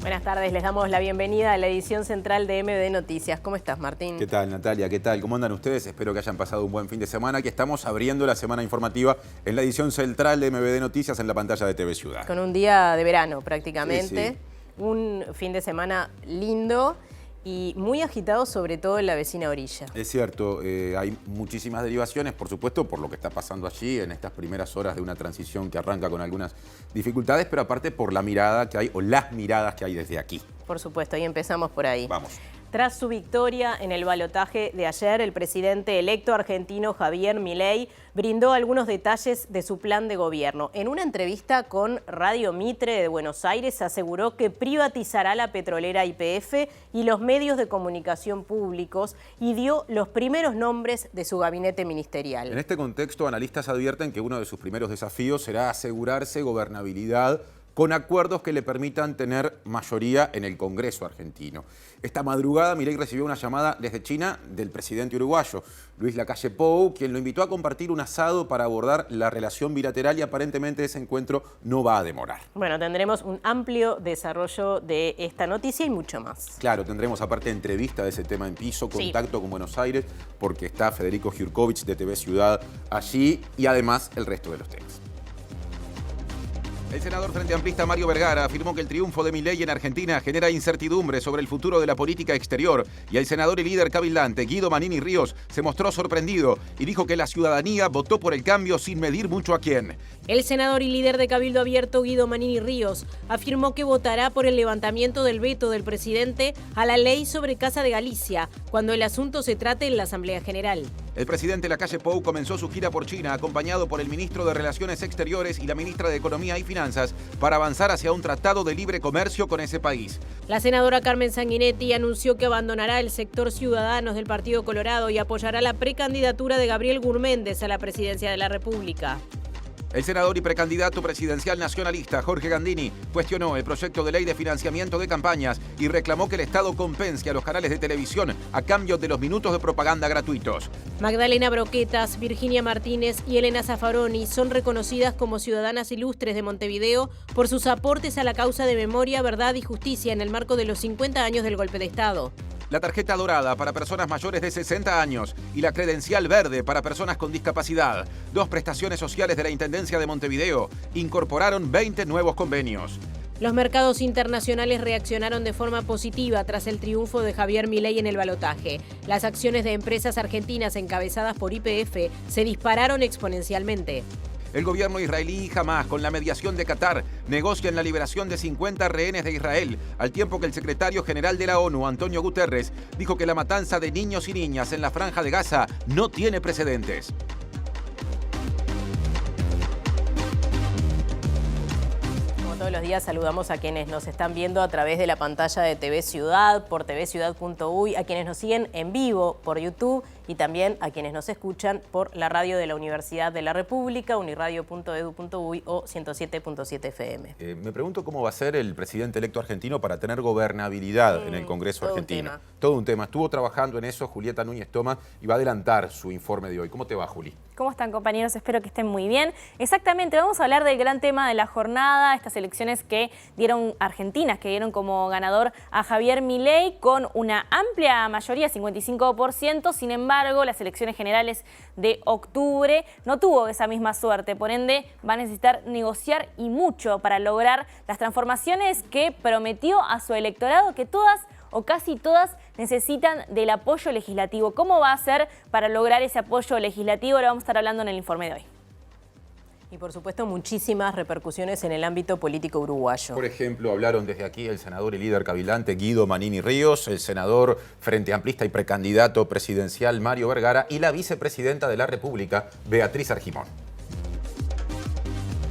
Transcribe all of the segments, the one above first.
Buenas tardes, les damos la bienvenida a la edición central de MD Noticias. ¿Cómo estás, Martín? ¿Qué tal, Natalia? ¿Qué tal? ¿Cómo andan ustedes? Espero que hayan pasado un buen fin de semana, que estamos abriendo la semana informativa en la edición central de MD Noticias en la pantalla de TV Ciudad. Con un día de verano prácticamente, Sí. Un fin de semana lindo y muy agitado, sobre todo en la vecina orilla. Es cierto, hay muchísimas derivaciones, por supuesto, por lo que está pasando allí en estas primeras horas de una transición que arranca con algunas dificultades, pero aparte por la mirada que hay, o las miradas que hay desde aquí. Por supuesto, y empezamos por ahí. Vamos. Tras su victoria en el balotaje de ayer, el presidente electo argentino Javier Milei brindó algunos detalles de su plan de gobierno. En una entrevista con Radio Mitre de Buenos Aires aseguró que privatizará la petrolera YPF y los medios de comunicación públicos y dio los primeros nombres de su gabinete ministerial. En este contexto, analistas advierten que uno de sus primeros desafíos será asegurarse gobernabilidad con acuerdos que le permitan tener mayoría en el Congreso argentino. Esta madrugada Milei recibió una llamada desde China del presidente uruguayo, Luis Lacalle Pou, quien lo invitó a compartir un asado para abordar la relación bilateral y aparentemente ese encuentro no va a demorar. Bueno, tendremos un amplio desarrollo de esta noticia y mucho más. Claro, tendremos aparte entrevista de ese tema en piso, contacto con Buenos Aires, porque está Federico Jurkovich de TV Ciudad allí y además el resto de los temas. El senador frente amplista Mario Vergara afirmó que el triunfo de Milei en Argentina genera incertidumbre sobre el futuro de la política exterior y el senador y líder cabildante Guido Manini Ríos se mostró sorprendido y dijo que la ciudadanía votó por el cambio sin medir mucho a quién. El senador y líder de Cabildo Abierto Guido Manini Ríos afirmó que votará por el levantamiento del veto del presidente a la ley sobre Casa de Galicia cuando el asunto se trate en la Asamblea General. El presidente Lacalle Pou comenzó su gira por China acompañado por el ministro de Relaciones Exteriores y la ministra de Economía y Finanzas para avanzar hacia un tratado de libre comercio con ese país. La senadora Carmen Sanguinetti anunció que abandonará el sector Ciudadanos del Partido Colorado y apoyará la precandidatura de Gabriel Gurméndez a la presidencia de la República. El senador y precandidato presidencial nacionalista Jorge Gandini cuestionó el proyecto de ley de financiamiento de campañas y reclamó que el Estado compense a los canales de televisión a cambio de los minutos de propaganda gratuitos. Magdalena Broquetas, Virginia Martínez y Elena Zaffaroni son reconocidas como ciudadanas ilustres de Montevideo por sus aportes a la causa de memoria, verdad y justicia en el marco de los 50 años del golpe de Estado. La tarjeta dorada para personas mayores de 60 años y la credencial verde para personas con discapacidad. Dos prestaciones sociales de la Intendencia de Montevideo incorporaron 20 nuevos convenios. Los mercados internacionales reaccionaron de forma positiva tras el triunfo de Javier Milei en el balotaje. Las acciones de empresas argentinas encabezadas por YPF se dispararon exponencialmente. El gobierno israelí y Hamás, con la mediación de Qatar, negocian la liberación de 50 rehenes de Israel, al tiempo que el secretario general de la ONU, Antonio Guterres, dijo que la matanza de niños y niñas en la Franja de Gaza no tiene precedentes. Todos los días saludamos a quienes nos están viendo a través de la pantalla de TV Ciudad, por tvciudad.uy, a quienes nos siguen en vivo por YouTube y también a quienes nos escuchan por la radio de la Universidad de la República, uniradio.edu.uy o 107.7 FM. Me pregunto cómo va a ser el presidente electo argentino para tener gobernabilidad en el Congreso argentino. Todo un tema. Estuvo trabajando en eso Julieta Núñez Tomás y va a adelantar su informe de hoy. ¿Cómo te va, Juli? ¿Cómo están, compañeros? Espero que estén muy bien. Exactamente, vamos a hablar del gran tema de la jornada, estas elecciones que dieron argentinas, que dieron como ganador a Javier Milei con una amplia mayoría, 55%. Sin embargo, las elecciones generales de octubre no tuvo esa misma suerte. Por ende, va a necesitar negociar y mucho para lograr las transformaciones que prometió a su electorado, que todas o casi todas necesitan del apoyo legislativo. ¿Cómo va a ser para lograr ese apoyo legislativo? Lo vamos a estar hablando en el informe de hoy. Y por supuesto muchísimas repercusiones en el ámbito político uruguayo. Por ejemplo, hablaron desde aquí el senador y líder cabildante Guido Manini Ríos, el senador frente amplista y precandidato presidencial Mario Vergara y la vicepresidenta de la República, Beatriz Argimón.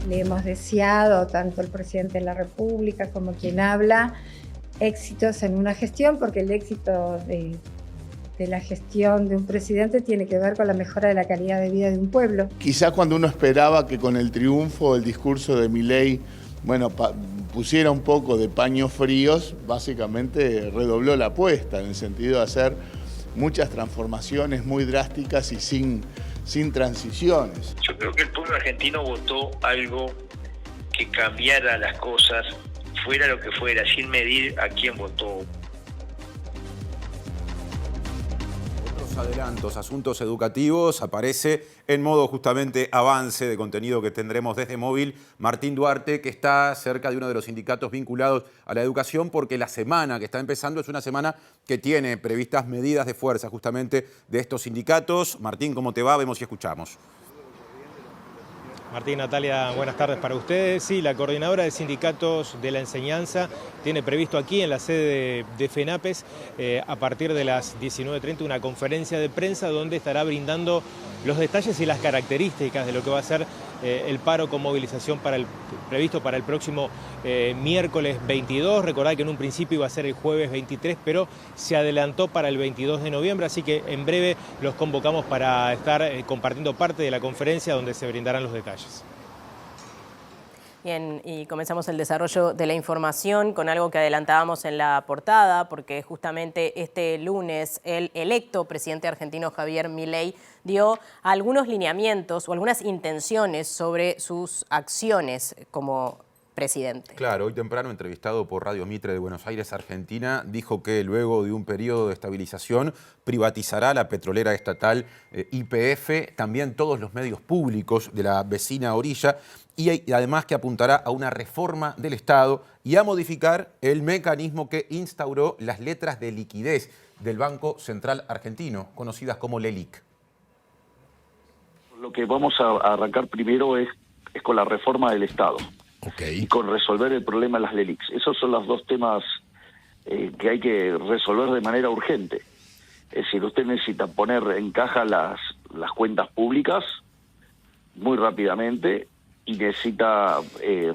Le hemos deseado tanto el presidente de la República como quien habla éxitos en una gestión, porque el éxito de la gestión de un presidente tiene que ver con la mejora de la calidad de vida de un pueblo. Quizás cuando uno esperaba que con el triunfo el discurso de Milei, pusiera un poco de paños fríos, básicamente redobló la apuesta en el sentido de hacer muchas transformaciones muy drásticas y sin transiciones. Yo creo que el pueblo argentino votó algo que cambiara las cosas fuera lo que fuera, sin medir a quién votó. Adelantos, asuntos educativos, aparece en modo justamente avance de contenido que tendremos desde Móvil Martín Duarte, que está cerca de uno de los sindicatos vinculados a la educación, porque la semana que está empezando es una semana que tiene previstas medidas de fuerza justamente de estos sindicatos. Martín, ¿cómo te va? Vemos y escuchamos. Martín, Natalia, buenas tardes para ustedes. Sí, la coordinadora de sindicatos de la enseñanza tiene previsto aquí en la sede de FENAPES a partir de las 19:30 una conferencia de prensa donde estará brindando los detalles y las características de lo que va a ser el paro con movilización previsto para el próximo miércoles 22. Recordad que en un principio iba a ser el jueves 23, pero se adelantó para el 22 de noviembre, así que en breve los convocamos para estar compartiendo parte de la conferencia donde se brindarán los detalles. Bien, y comenzamos el desarrollo de la información con algo que adelantábamos en la portada, porque justamente este lunes el electo presidente argentino Javier Milei dio algunos lineamientos o algunas intenciones sobre sus acciones como presidente. Claro, hoy temprano, entrevistado por Radio Mitre de Buenos Aires, Argentina, dijo que luego de un periodo de estabilización privatizará la petrolera estatal YPF, también todos los medios públicos de la vecina orilla, y además que apuntará a una reforma del Estado y a modificar el mecanismo que instauró las letras de liquidez del Banco Central Argentino, conocidas como LELIQ. Lo que vamos a arrancar primero es con la reforma del Estado. Y con resolver el problema de las LELIQs. Esos son los dos temas que hay que resolver de manera urgente. Es decir, usted necesita poner en caja las cuentas públicas muy rápidamente y necesita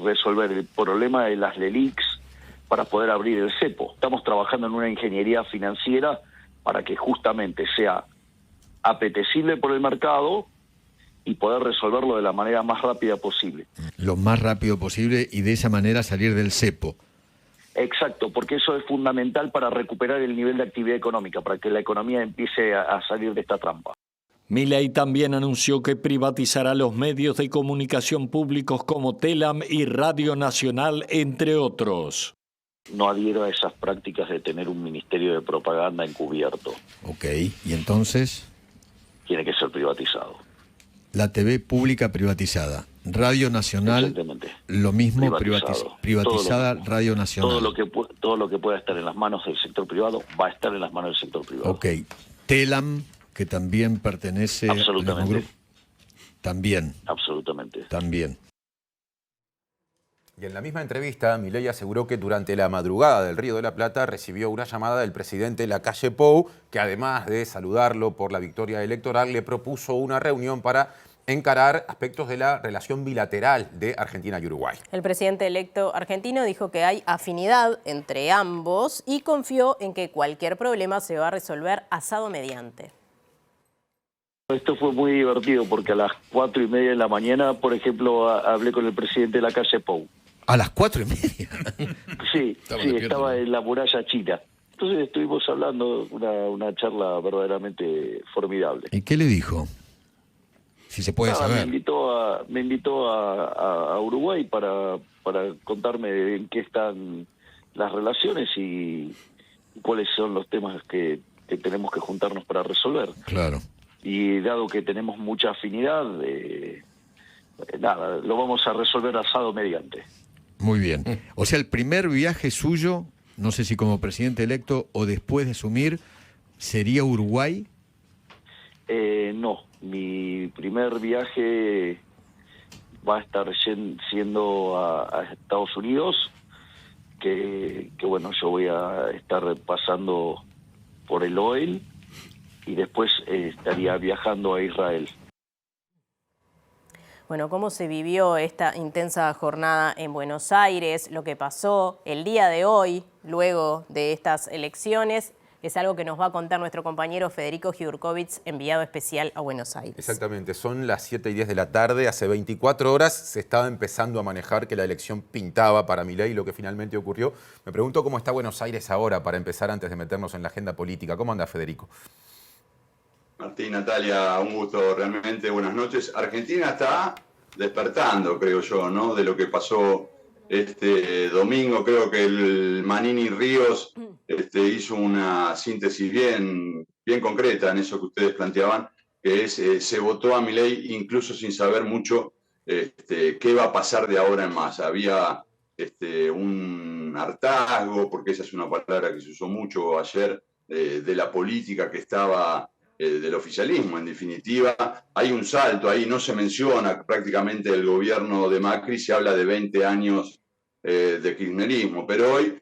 resolver el problema de las LELIQs para poder abrir el cepo. Estamos trabajando en una ingeniería financiera para que justamente sea apetecible por el mercado y poder resolverlo de la manera más rápida posible. Lo más rápido posible y de esa manera salir del cepo. Exacto, porque eso es fundamental para recuperar el nivel de actividad económica, para que la economía empiece a salir de esta trampa. Milei también anunció que privatizará los medios de comunicación públicos como Telam y Radio Nacional, entre otros. No adhiero a esas prácticas de tener un ministerio de propaganda encubierto. Ok, ¿y entonces? Tiene que ser privatizado. La TV pública privatizada. Radio Nacional, lo mismo, privatizada Radio Nacional. Todo lo que pueda estar en las manos del sector privado va a estar en las manos del sector privado. Ok. Telam, que también pertenece al mismo grupo. También. Absolutamente. También. Y en la misma entrevista, Milei aseguró que durante la madrugada del Río de la Plata recibió una llamada del presidente Lacalle Pou, que además de saludarlo por la victoria electoral, le propuso una reunión para encarar aspectos de la relación bilateral de Argentina y Uruguay. El presidente electo argentino dijo que hay afinidad entre ambos y confió en que cualquier problema se va a resolver asado mediante. Esto fue muy divertido porque a las 4:30 de la mañana, por ejemplo, hablé con el presidente Lacalle Pou. ¿A las 4:30? Sí, estaba en la muralla china. Entonces estuvimos hablando una charla verdaderamente formidable. ¿Y qué le dijo? Si se puede saber. Me invitó a Uruguay para contarme en qué están las relaciones y cuáles son los temas que tenemos que juntarnos para resolver. Claro. Y dado que tenemos mucha afinidad, nada, lo vamos a resolver asado mediante. Muy bien. O sea, el primer viaje suyo, no sé si como presidente electo o después de asumir, ¿sería Uruguay? No, mi primer viaje va a estar siendo a Estados Unidos, que bueno, yo voy a estar pasando por el OEL y después estaría viajando a Israel. Bueno, ¿cómo se vivió esta intensa jornada en Buenos Aires? Lo que pasó el día de hoy, luego de estas elecciones, es algo que nos va a contar nuestro compañero Federico Jurkovic, enviado especial a Buenos Aires. Exactamente, son las 7:10 de la tarde, hace 24 horas se estaba empezando a manejar que la elección pintaba para Milei, lo que finalmente ocurrió. Me pregunto cómo está Buenos Aires ahora, para empezar antes de meternos en la agenda política. ¿Cómo anda, Federico? Martín, Natalia, un gusto, realmente buenas noches. Argentina está despertando, creo yo, ¿no? De lo que pasó Este domingo creo que el Manini Ríos hizo una síntesis bien concreta en eso que ustedes planteaban, que es se votó a Milei incluso sin saber mucho qué va a pasar de ahora en más. Había un hartazgo, porque esa es una palabra que se usó mucho ayer, de la política que estaba, del oficialismo en definitiva. Hay un salto ahí, no se menciona prácticamente el gobierno de Macri, se habla de 20 años de kirchnerismo, pero hoy,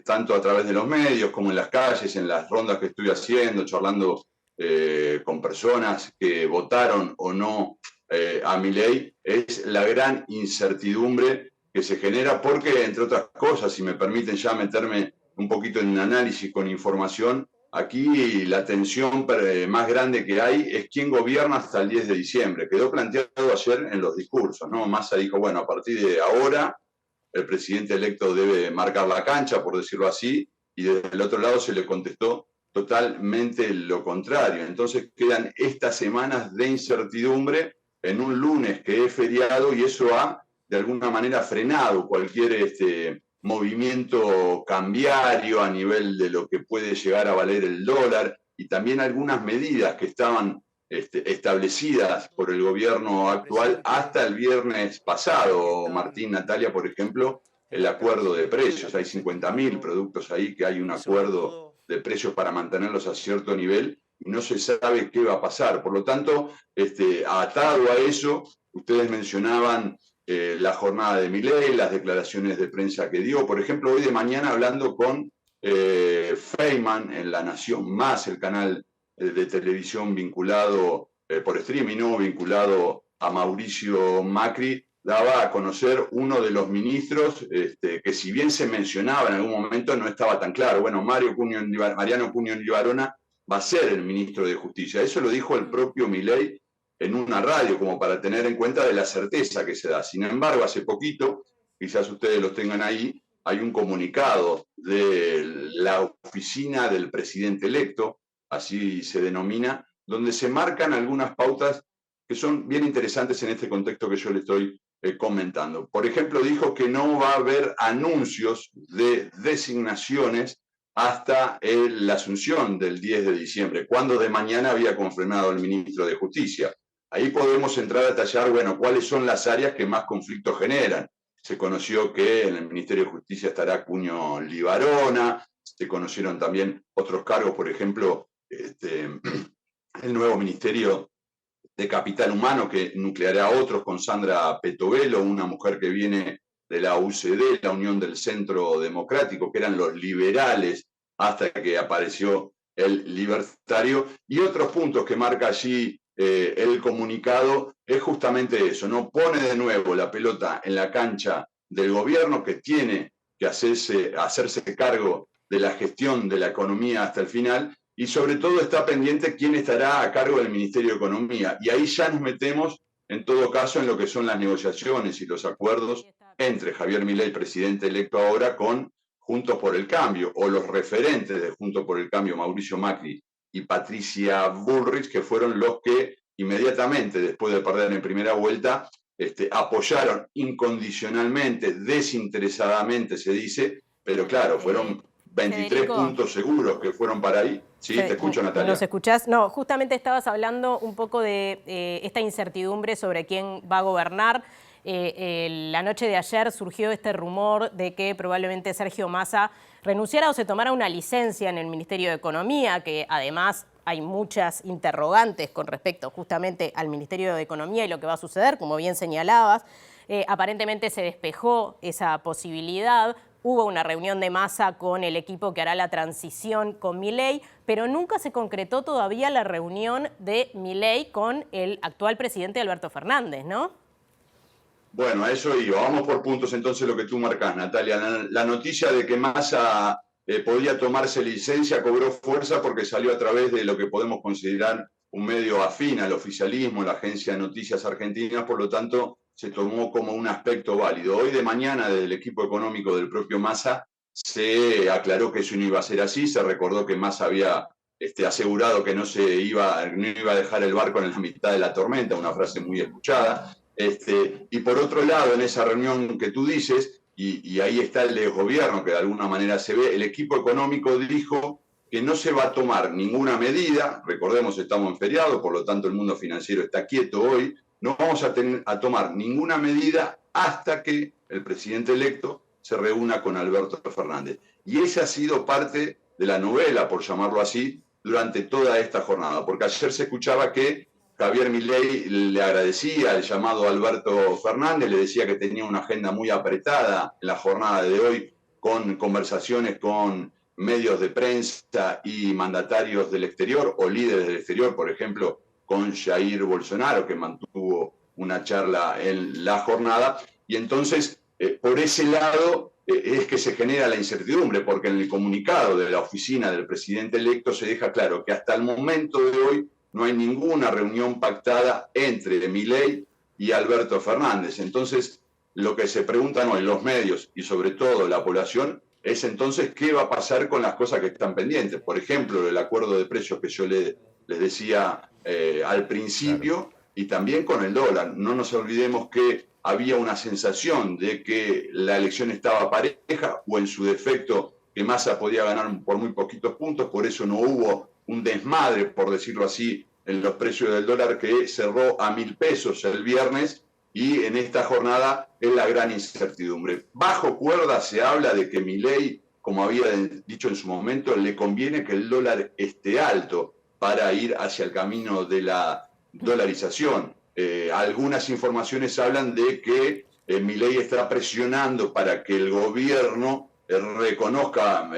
tanto a través de los medios como en las calles, en las rondas que estoy haciendo, charlando con personas que votaron o no a Milei, es la gran incertidumbre que se genera porque, entre otras cosas, si me permiten ya meterme un poquito en análisis con información, aquí la tensión más grande que hay es quién gobierna hasta el 10 de diciembre. Quedó planteado ayer en los discursos, ¿no? Massa dijo, bueno, a partir de ahora el presidente electo debe marcar la cancha, por decirlo así, y desde el otro lado se le contestó totalmente lo contrario. Entonces quedan estas semanas de incertidumbre en un lunes que es feriado, y eso ha de alguna manera frenado cualquier movimiento cambiario a nivel de lo que puede llegar a valer el dólar, y también algunas medidas que estaban establecidas por el gobierno actual hasta el viernes pasado. Martín, Natalia, por ejemplo, el acuerdo de precios. Hay 50.000 productos ahí que hay un acuerdo de precios para mantenerlos a cierto nivel y no se sabe qué va a pasar. Por lo tanto, atado a eso, ustedes mencionaban la jornada de Milei, las declaraciones de prensa que dio. Por ejemplo, hoy de mañana hablando con Feynman en La Nación Más, el canal de televisión vinculado por streaming, ¿no? Vinculado a Mauricio Macri, daba a conocer uno de los ministros que, si bien se mencionaba en algún momento, no estaba tan claro. Bueno, Mariano Cunio Libarona va a ser el ministro de Justicia. Eso lo dijo el propio Milei en una radio, como para tener en cuenta de la certeza que se da. Sin embargo, hace poquito, quizás ustedes lo tengan ahí, hay un comunicado de la oficina del presidente electo, así se denomina, donde se marcan algunas pautas que son bien interesantes en este contexto que yo le estoy comentando. Por ejemplo, dijo que no va a haber anuncios de designaciones hasta la asunción del 10 de diciembre, cuando de mañana había confirmado el ministro de Justicia. Ahí podemos entrar a detallar, bueno, cuáles son las áreas que más conflictos generan. Se conoció que en el Ministerio de Justicia estará Cunio Libarona, se conocieron también otros cargos, por ejemplo, el nuevo Ministerio de Capital Humano, que nucleará a otros con Sandra Petovelo, una mujer que viene de la UCD, la Unión del Centro Democrático, que eran los liberales, hasta que apareció el libertario. Y otros puntos que marca allí el comunicado es justamente eso, ¿no? Pone de nuevo la pelota en la cancha del gobierno, que tiene que hacerse cargo de la gestión de la economía hasta el final, y sobre todo está pendiente quién estará a cargo del Ministerio de Economía. Y ahí ya nos metemos, en todo caso, en lo que son las negociaciones y los acuerdos entre Javier Milei, presidente electo ahora, con Juntos por el Cambio, o los referentes de Juntos por el Cambio, Mauricio Macri y Patricia Bullrich, que fueron los que inmediatamente, después de perder en primera vuelta, apoyaron incondicionalmente, desinteresadamente se dice, pero claro, fueron 23 Federico, puntos seguros que fueron para ahí. Sí, te escucho, Natalia. ¿Nos escuchás? No, justamente estabas hablando un poco de esta incertidumbre sobre quién va a gobernar. La noche de ayer surgió este rumor de que probablemente Sergio Massa renunciara o se tomara una licencia en el Ministerio de Economía, que además hay muchas interrogantes con respecto justamente al Ministerio de Economía y lo que va a suceder, como bien señalabas. Aparentemente se despejó esa posibilidad. Hubo una reunión de Massa con el equipo que hará la transición con Milei, pero nunca se concretó todavía la reunión de Milei con el actual presidente Alberto Fernández, ¿no? Bueno, a eso iba. Vamos por puntos entonces lo que tú marcás, Natalia. La noticia de que Massa podía tomarse licencia cobró fuerza porque salió a través de lo que podemos considerar un medio afín al oficialismo, la Agencia de Noticias Argentinas, por lo tanto se tomó como un aspecto válido. Hoy de mañana, desde el equipo económico del propio Massa, se aclaró que eso no iba a ser así. Se recordó que Massa había asegurado que no iba a dejar el barco en la mitad de la tormenta, una frase muy escuchada. Y por otro lado, en esa reunión que tú dices, y ahí está el desgobierno que de alguna manera se ve, el equipo económico dijo que no se va a tomar ninguna medida, recordemos estamos en feriado, por lo tanto el mundo financiero está quieto hoy, no vamos a tomar ninguna medida hasta que el presidente electo se reúna con Alberto Fernández. Y esa ha sido parte de la novela, por llamarlo así, durante toda esta jornada, porque ayer se escuchaba que Javier Milei le agradecía el llamado a Alberto Fernández, le decía que tenía una agenda muy apretada en la jornada de hoy, con conversaciones con medios de prensa y mandatarios del exterior o líderes del exterior, por ejemplo, con Jair Bolsonaro, que mantuvo una charla en la jornada. Y entonces, por ese lado, es que se genera la incertidumbre, porque en el comunicado de la oficina del presidente electo se deja claro que hasta el momento de hoy no hay ninguna reunión pactada entre Milei y Alberto Fernández. Entonces, lo que se preguntan hoy los medios y sobre todo la población es entonces qué va a pasar con las cosas que están pendientes. Por ejemplo, el acuerdo de precios que yo les decía al principio, claro, y también con el dólar. No nos olvidemos que había una sensación de que la elección estaba pareja o en su defecto que Massa podía ganar por muy poquitos puntos, por eso no hubo un desmadre, por decirlo así, en los precios del dólar que cerró a 1.000 pesos el viernes, y en esta jornada es la gran incertidumbre. Bajo cuerda se habla de que Milei, como había dicho en su momento, le conviene que el dólar esté alto para ir hacia el camino de la dolarización. Algunas informaciones hablan de que Milei está presionando para que el gobierno reconozca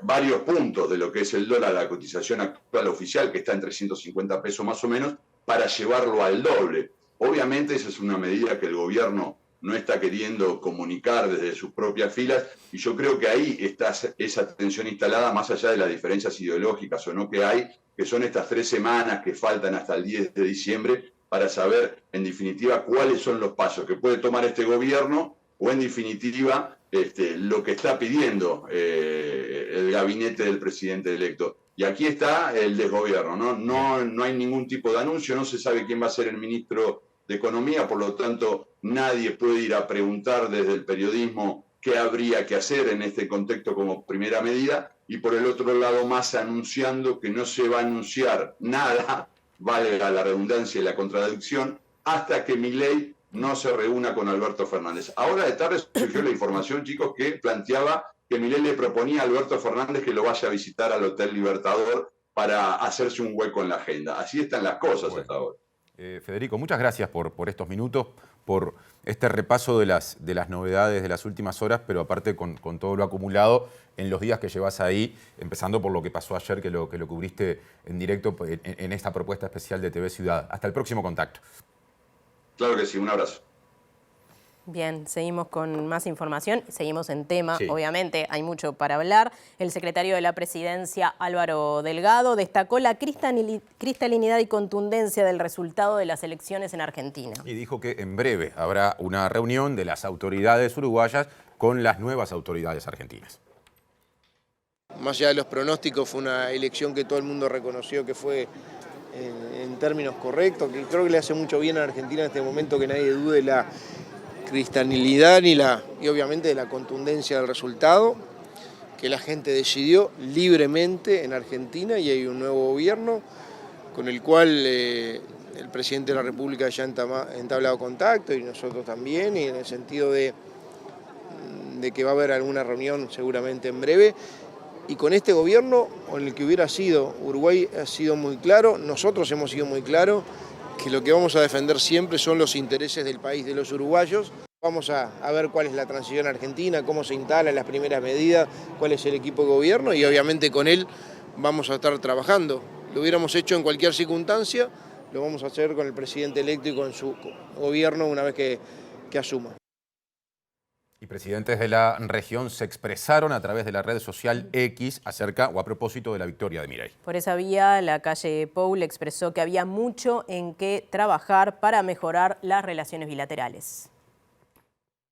varios puntos de lo que es el dólar, la cotización actual oficial, que está en 350 pesos más o menos, para llevarlo al doble. Obviamente esa es una medida que el gobierno no está queriendo comunicar desde sus propias filas, y yo creo que ahí está esa tensión instalada, más allá de las diferencias ideológicas o no que hay, que son estas 3 semanas que faltan hasta el 10 de diciembre para saber, en definitiva, cuáles son los pasos que puede tomar este gobierno o, en definitiva, lo que está pidiendo el gabinete del presidente electo. Y aquí está el desgobierno, ¿no? No hay ningún tipo de anuncio, no se sabe quién va a ser el ministro de Economía, por lo tanto, nadie puede ir a preguntar desde el periodismo qué habría que hacer en este contexto como primera medida, y por el otro lado Massa anunciando que no se va a anunciar nada, valga la redundancia y la contradicción, hasta que Milei no se reúna con Alberto Fernández. Ahora de tarde surgió la información, chicos, que planteaba que Milei le proponía a Alberto Fernández que lo vaya a visitar al Hotel Libertador para hacerse un hueco en la agenda. Así están las cosas hasta ahora. Federico, muchas gracias por estos minutos, por este repaso de las novedades de las últimas horas, pero aparte con todo lo acumulado en los días que llevas ahí, empezando por lo que pasó ayer, que lo cubriste en directo en esta propuesta especial de TV Ciudad. Hasta el próximo contacto. Claro que sí, un abrazo. Bien, seguimos con más información, seguimos en tema, sí. Obviamente hay mucho para hablar. El secretario de la Presidencia, Álvaro Delgado, destacó la cristalinidad y contundencia del resultado de las elecciones en Argentina. Y dijo que en breve habrá una reunión de las autoridades uruguayas con las nuevas autoridades argentinas. Más allá de los pronósticos, fue una elección que todo el mundo reconoció que fue en términos correctos, que creo que le hace mucho bien a Argentina en este momento, que nadie dude la cristalinidad y obviamente de la contundencia del resultado, que la gente decidió libremente en Argentina, y hay un nuevo gobierno con el cual el presidente de la República ya ha entablado contacto, y nosotros también, y en el sentido de que va a haber alguna reunión seguramente en breve. Y con este gobierno, o en el que hubiera sido, Uruguay ha sido muy claro, nosotros hemos sido muy claros, que lo que vamos a defender siempre son los intereses del país, de los uruguayos. Vamos a ver cuál es la transición argentina, cómo se instalan las primeras medidas, cuál es el equipo de gobierno, y obviamente con él vamos a estar trabajando. Lo hubiéramos hecho en cualquier circunstancia, lo vamos a hacer con el presidente electo y con su gobierno una vez que asuma. Y presidentes de la región se expresaron a través de la red social X acerca o a propósito de la victoria de Milei. Por esa vía, la calle Pou expresó que había mucho en qué trabajar para mejorar las relaciones bilaterales.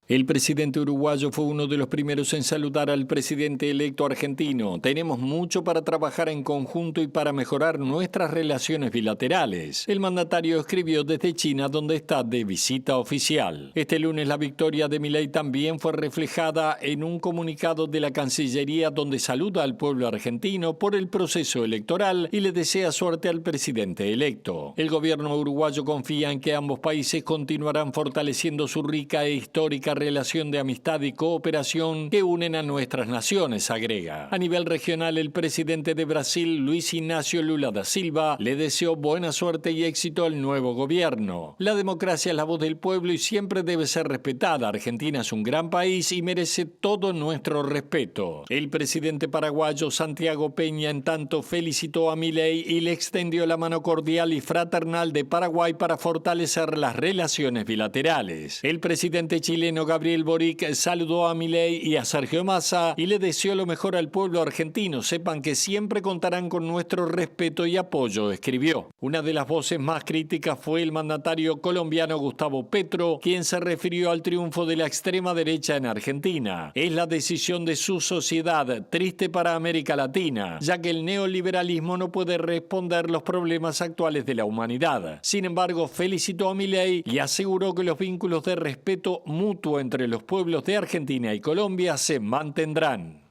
El presidente uruguayo fue uno de los primeros en saludar al presidente electo argentino. Tenemos mucho para trabajar en conjunto y para mejorar nuestras relaciones bilaterales. El mandatario escribió desde China, donde está de visita oficial. Este lunes la victoria de Milei también fue reflejada en un comunicado de la Cancillería, donde saluda al pueblo argentino por el proceso electoral y le desea suerte al presidente electo. El gobierno uruguayo confía en que ambos países continuarán fortaleciendo su rica e histórica relación de amistad y cooperación que unen a nuestras naciones, agrega. A nivel regional, el presidente de Brasil, Luis Ignacio Lula da Silva, le deseó buena suerte y éxito al nuevo gobierno. La democracia es la voz del pueblo y siempre debe ser respetada. Argentina es un gran país y merece todo nuestro respeto. El presidente paraguayo Santiago Peña, en tanto, felicitó a Milei y le extendió la mano cordial y fraternal de Paraguay para fortalecer las relaciones bilaterales. El presidente chileno Gabriel Boric saludó a Milei y a Sergio Massa y le deseó lo mejor al pueblo argentino. Sepan que siempre contarán con nuestro respeto y apoyo, escribió. Una de las voces más críticas fue el mandatario colombiano Gustavo Petro, quien se refirió al triunfo de la extrema derecha en Argentina. Es la decisión de su sociedad, triste para América Latina, ya que el neoliberalismo no puede responder los problemas actuales de la humanidad. Sin embargo, felicitó a Milei y aseguró que los vínculos de respeto mutuo entre los pueblos de Argentina y Colombia se mantendrán.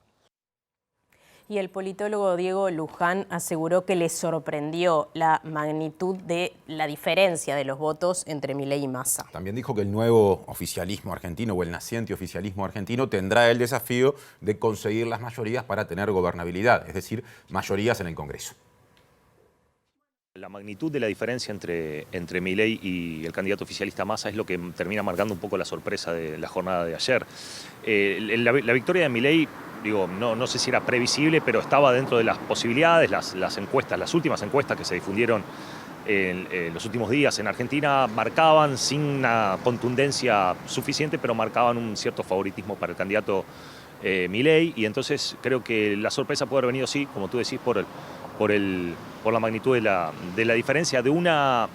Y el politólogo Diego Luján aseguró que le sorprendió la magnitud de la diferencia de los votos entre Milei y Massa. También dijo que el nuevo oficialismo argentino o el naciente oficialismo argentino tendrá el desafío de conseguir las mayorías para tener gobernabilidad, es decir, mayorías en el Congreso. La magnitud de la diferencia entre Milei y el candidato oficialista Massa es lo que termina marcando un poco la sorpresa de la jornada de ayer. La victoria de Milei, digo, no sé si era previsible, pero estaba dentro de las posibilidades. Las encuestas, las últimas encuestas que se difundieron en los últimos días en Argentina marcaban, sin una contundencia suficiente, pero marcaban un cierto favoritismo para el candidato Milei, y entonces creo que la sorpresa puede haber venido, sí, como tú decís, por la magnitud de la diferencia de una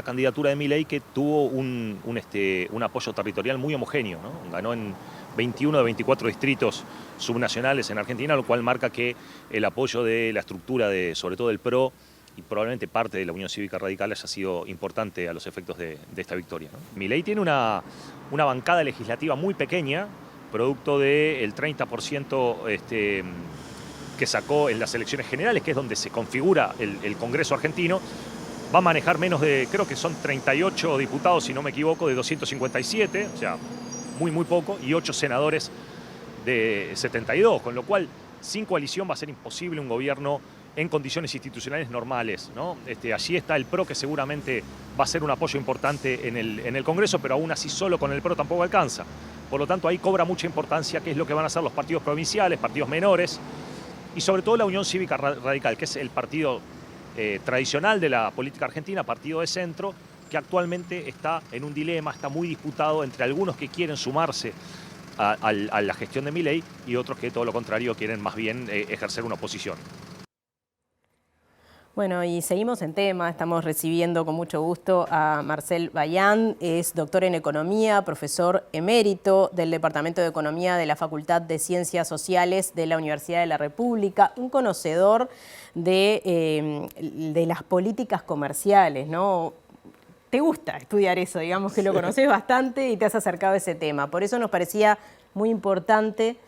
candidatura de Milei que tuvo un apoyo territorial muy homogéneo, ¿no? Ganó en 21 de 24 distritos subnacionales en Argentina, lo cual marca que el apoyo de la estructura, sobre todo del PRO, y probablemente parte de la Unión Cívica Radical haya sido importante a los efectos de esta victoria, ¿no? Milei tiene una bancada legislativa muy pequeña, producto del 30% que sacó en las elecciones generales, que es donde se configura el Congreso argentino. Va a manejar menos de, creo que son 38 diputados, si no me equivoco, de 257, o sea, muy poco, y 8 senadores de 72, con lo cual sin coalición va a ser imposible un gobierno en condiciones institucionales normales, ¿no? Allí está el PRO, que seguramente va a ser un apoyo importante en el Congreso, pero aún así solo con el PRO tampoco alcanza. Por lo tanto, ahí cobra mucha importancia qué es lo que van a hacer los partidos provinciales, partidos menores, y sobre todo la Unión Cívica Radical, que es el partido tradicional de la política argentina, partido de centro, que actualmente está en un dilema, está muy disputado entre algunos que quieren sumarse a la gestión de Milei y otros que todo lo contrario quieren más bien ejercer una oposición. Bueno, y seguimos en tema, estamos recibiendo con mucho gusto a Marcel Bayán, es doctor en Economía, profesor emérito del Departamento de Economía de la Facultad de Ciencias Sociales de la Universidad de la República, un conocedor de las políticas comerciales, ¿no? Te gusta estudiar eso, digamos que lo conoces bastante y te has acercado a ese tema. Por eso nos parecía muy importante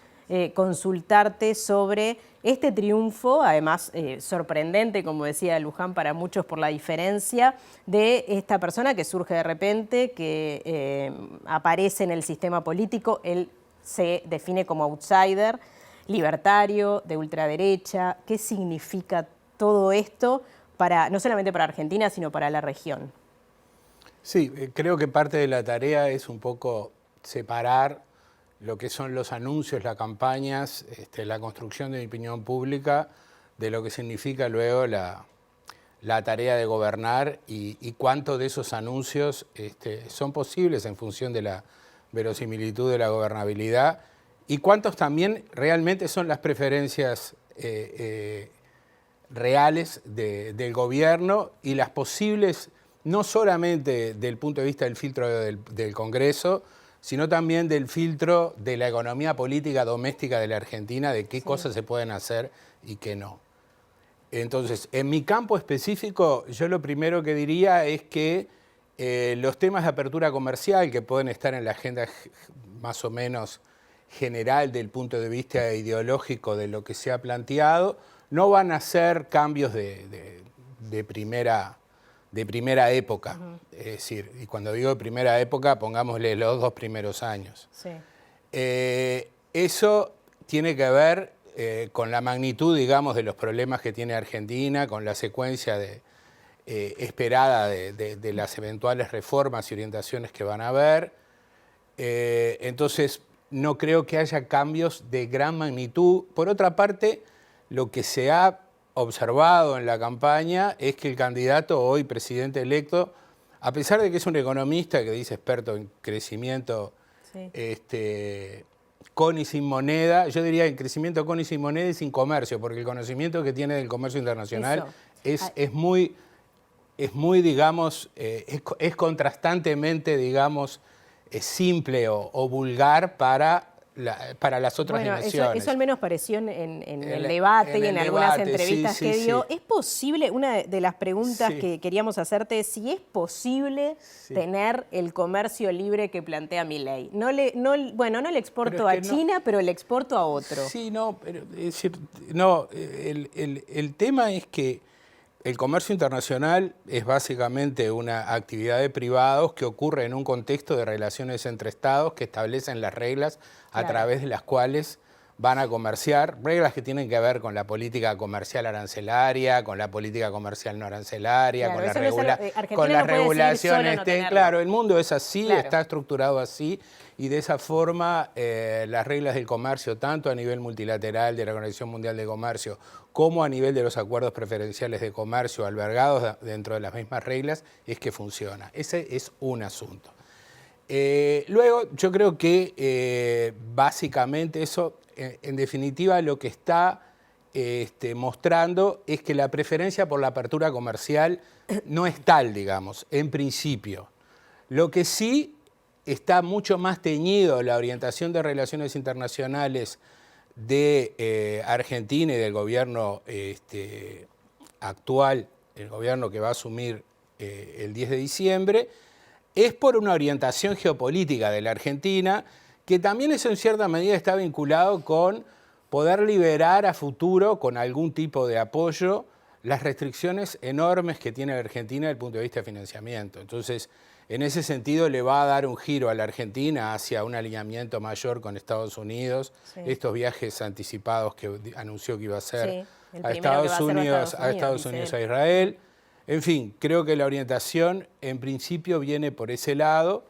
consultarte sobre este triunfo, además sorprendente, como decía Luján, para muchos por la diferencia de esta persona que surge de repente, que aparece en el sistema político. Él se define como outsider, libertario, de ultraderecha. ¿Qué significa todo esto no solamente para Argentina, sino para la región? Sí, creo que parte de la tarea es un poco separar lo que son los anuncios, las campañas, la construcción de opinión pública, de lo que significa luego la tarea de gobernar y cuánto de esos anuncios son posibles en función de la verosimilitud de la gobernabilidad y cuántos también realmente son las preferencias reales del gobierno y las posibles, no solamente del punto de vista del filtro del Congreso, sino también del filtro de la economía política doméstica de la Argentina, de qué cosas se pueden hacer y qué no. Entonces, en mi campo específico, yo lo primero que diría es que los temas de apertura comercial que pueden estar en la agenda más o menos general del punto de vista ideológico de lo que se ha planteado, no van a ser cambios de primera época. Es decir, y cuando digo de primera época, pongámosle los 2 primeros años. Sí. Eso tiene que ver con la magnitud, digamos, de los problemas que tiene Argentina, con la secuencia esperada de las eventuales reformas y orientaciones que van a haber. Entonces, no creo que haya cambios de gran magnitud. Por otra parte, lo que se ha observado en la campaña es que el candidato hoy presidente electo, a pesar de que es un economista que dice experto en crecimiento con y sin moneda, yo diría en crecimiento con y sin moneda y sin comercio, porque el conocimiento que tiene del comercio internacional es muy, digamos, es contrastantemente, digamos, simple o vulgar para las otras dimensiones. Eso al menos pareció en el debate y en algunas entrevistas que dio. ¿Es posible, una de las preguntas que queríamos hacerte es si es posible tener el comercio libre que plantea Milei? No le exporto a China, pero le exporto a otro. Sí, no, pero es decir, no, el tema es que el comercio internacional es básicamente una actividad de privados que ocurre en un contexto de relaciones entre estados que establecen las reglas a través de las cuales van a comerciar, reglas que tienen que ver con la política comercial arancelaria, con la política comercial no arancelaria, con las regulaciones. Claro, el mundo es así, está estructurado así, y de esa forma las reglas del comercio, tanto a nivel multilateral de la Organización Mundial de Comercio, como a nivel de los acuerdos preferenciales de comercio albergados dentro de las mismas reglas, es que funciona. Ese es un asunto. Luego, yo creo que básicamente eso, en definitiva, lo que está mostrando es que la preferencia por la apertura comercial no es tal, digamos, en principio. Lo que sí está mucho más teñido la orientación de relaciones internacionales de Argentina y del gobierno actual, el gobierno que va a asumir el 10 de diciembre, es por una orientación geopolítica de la Argentina, que también eso en cierta medida está vinculado con poder liberar a futuro, con algún tipo de apoyo, las restricciones enormes que tiene la Argentina desde el punto de vista de financiamiento. Entonces, en ese sentido le va a dar un giro a la Argentina hacia un alineamiento mayor con Estados Unidos, estos viajes anticipados que anunció que iba a hacer a Estados Unidos, a Israel. En fin, creo que la orientación en principio viene por ese lado.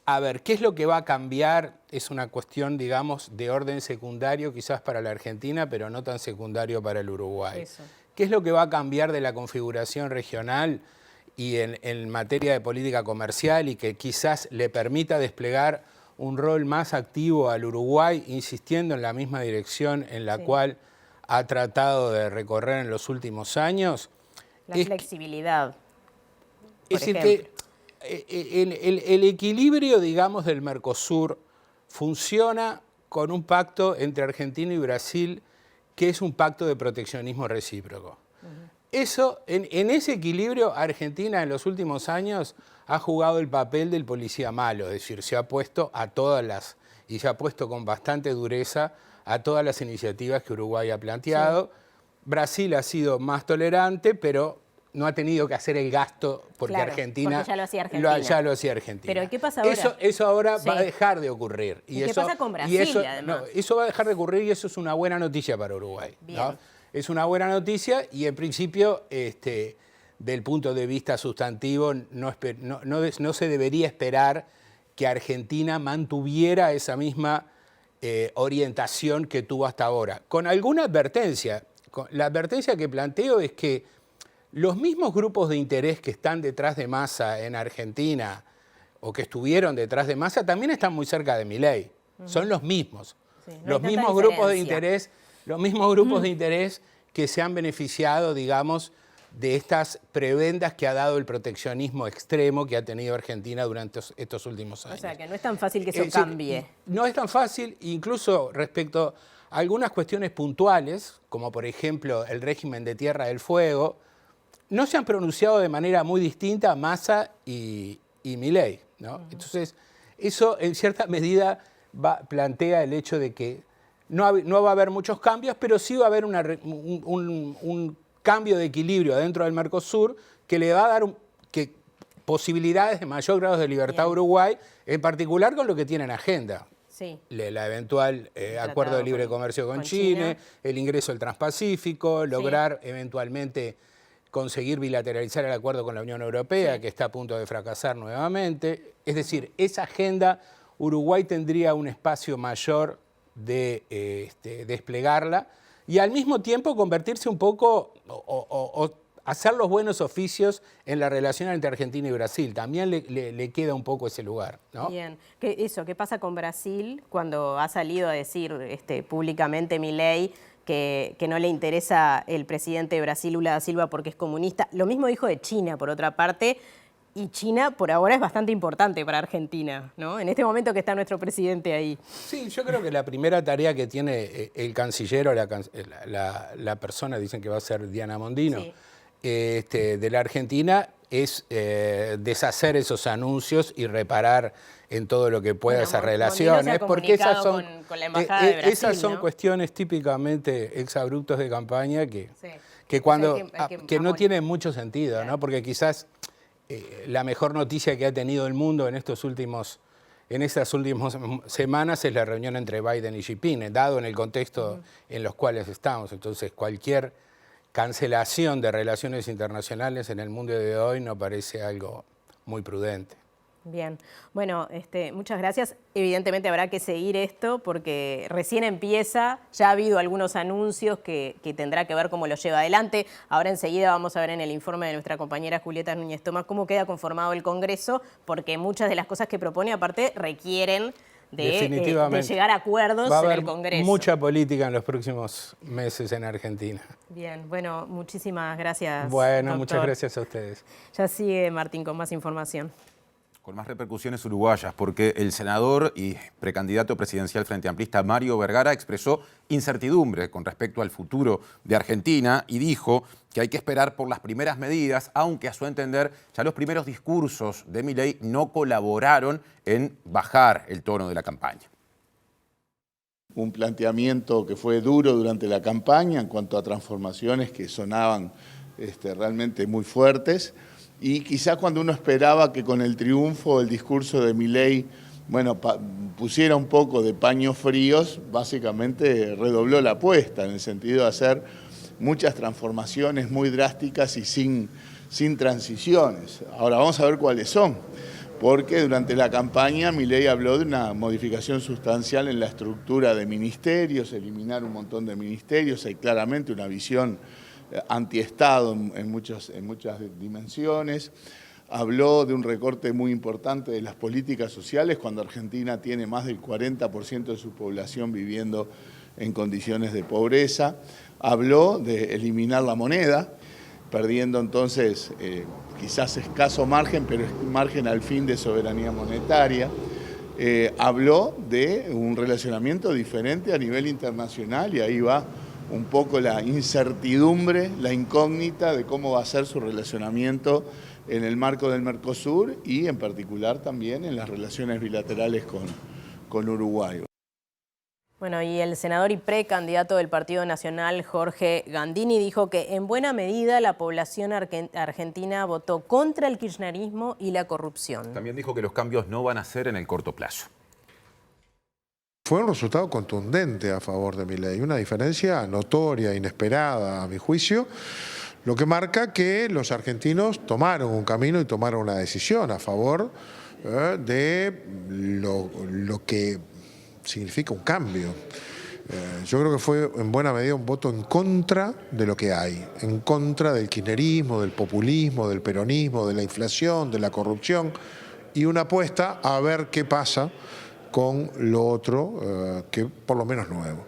A ver, ¿qué es lo que va a cambiar? Es una cuestión, digamos, de orden secundario quizás para la Argentina, pero no tan secundario para el Uruguay. ¿Qué es lo que va a cambiar de la configuración regional y en materia de política comercial y que quizás le permita desplegar un rol más activo al Uruguay, insistiendo en la misma dirección en la cual ha tratado de recorrer en los últimos años? La flexibilidad. Es decir, que el equilibrio, digamos, del Mercosur funciona con un pacto entre Argentina y Brasil que es un pacto de proteccionismo recíproco. Eso, en ese equilibrio, Argentina en los últimos años ha jugado el papel del policía malo, es decir, se ha puesto y se ha puesto con bastante dureza a todas las iniciativas que Uruguay ha planteado. Brasil ha sido más tolerante, pero no ha tenido que hacer el gasto porque Argentina ya lo hacía Argentina. Pero ¿qué pasa ahora? Eso ahora va a dejar de ocurrir. ¿Y qué pasa con Brasil, además? Eso va a dejar de ocurrir y eso es una buena noticia para Uruguay, ¿no? Es una buena noticia y en principio, del punto de vista sustantivo, no se debería esperar que Argentina mantuviera esa misma orientación que tuvo hasta ahora. Con alguna advertencia. La advertencia que planteo es que los mismos grupos de interés que están detrás de Massa en Argentina o que estuvieron detrás de Massa también están muy cerca de Milei. Son los mismos. Los mismos grupos de interés que se han beneficiado, digamos, de estas prebendas que ha dado el proteccionismo extremo que ha tenido Argentina durante estos últimos años. O sea, que no es tan fácil que eso cambie. No es tan fácil, incluso respecto a algunas cuestiones puntuales, como por ejemplo el régimen de Tierra del Fuego, no se han pronunciado de manera muy distinta Massa y Milei, ¿no? Entonces, eso en cierta medida plantea el hecho de que no va a haber muchos cambios, pero sí va a haber un cambio de equilibrio dentro del Mercosur que le va a dar posibilidades de mayor grado de libertad a Uruguay, en particular con lo que tiene en agenda. Sí. La eventual acuerdo de libre comercio con China, el ingreso al Transpacífico, lograr eventualmente conseguir bilateralizar el acuerdo con la Unión Europea, que está a punto de fracasar nuevamente. Es decir, esa agenda, Uruguay tendría un espacio mayor de desplegarla y al mismo tiempo convertirse un poco o hacer los buenos oficios en la relación entre Argentina y Brasil. También le queda un poco ese lugar, ¿no? Bien. ¿Qué pasa con Brasil cuando ha salido a decir públicamente Milei que no le interesa el presidente de Brasil, Lula da Silva, porque es comunista? Lo mismo dijo de China, por otra parte, y China por ahora es bastante importante para Argentina, ¿no? En este momento que está nuestro presidente ahí. Sí, yo creo que la primera tarea que tiene el canciller o la persona, dicen que va a ser Diana Mondino, de la Argentina, es deshacer esos anuncios y reparar en todo lo que pueda esas relaciones, porque esas son, con la embajada de Brasil, esas son cuestiones típicamente exabruptos de campaña que no tienen mucho sentido, ¿no? Porque quizás la mejor noticia que ha tenido el mundo en estas últimas semanas es la reunión entre Biden y Xi Jinping, dado en el contexto en los cuales estamos. Entonces, cualquier cancelación de relaciones internacionales en el mundo de hoy no parece algo muy prudente. Bien, bueno, muchas gracias. Evidentemente habrá que seguir esto porque recién empieza, ya ha habido algunos anuncios que tendrá que ver cómo lo lleva adelante. Ahora enseguida vamos a ver en el informe de nuestra compañera Julieta Núñez Tomás cómo queda conformado el Congreso, porque muchas de las cosas que propone aparte requieren de llegar a acuerdos en el Congreso. Va a haber mucha política en los próximos meses en Argentina. Bien, bueno, muchísimas gracias, Bueno, doctor. muchas gracias a ustedes. Ya sigue Martín con más información. Con más repercusiones uruguayas, porque el senador y precandidato presidencial frente amplista Mario Vergara expresó incertidumbre con respecto al futuro de Argentina y dijo que hay que esperar por las primeras medidas, aunque a su entender ya los primeros discursos de Milei no colaboraron en bajar el tono de la campaña. Un planteamiento que fue duro durante la campaña en cuanto a transformaciones que sonaban realmente muy fuertes. Y quizás cuando uno esperaba que con el triunfo el discurso de Milei, pusiera un poco de paños fríos, básicamente redobló la apuesta en el sentido de hacer muchas transformaciones muy drásticas y sin transiciones. Ahora vamos a ver cuáles son, porque durante la campaña Milei habló de una modificación sustancial en la estructura de ministerios, eliminar un montón de ministerios, hay claramente una visión antiestado en muchas dimensiones. Habló de un recorte muy importante de las políticas sociales cuando Argentina tiene más del 40% de su población viviendo en condiciones de pobreza. Habló de eliminar la moneda, perdiendo entonces quizás escaso margen, pero es margen al fin de soberanía monetaria. Habló de un relacionamiento diferente a nivel internacional y ahí va un poco la incertidumbre, la incógnita de cómo va a ser su relacionamiento en el marco del Mercosur y en particular también en las relaciones bilaterales con Uruguay. Bueno, y el senador y precandidato del Partido Nacional, Jorge Gandini, dijo que en buena medida la población argentina votó contra el kirchnerismo y la corrupción. También dijo que los cambios no van a ser en el corto plazo. Fue un resultado contundente a favor de Milei, una diferencia notoria, inesperada a mi juicio, lo que marca que los argentinos tomaron un camino y tomaron una decisión a favor de lo que significa un cambio. Yo creo que fue en buena medida un voto en contra de lo que hay, en contra del kirchnerismo, del populismo, del peronismo, de la inflación, de la corrupción y una apuesta a ver qué pasa con lo otro, que por lo menos nuevo.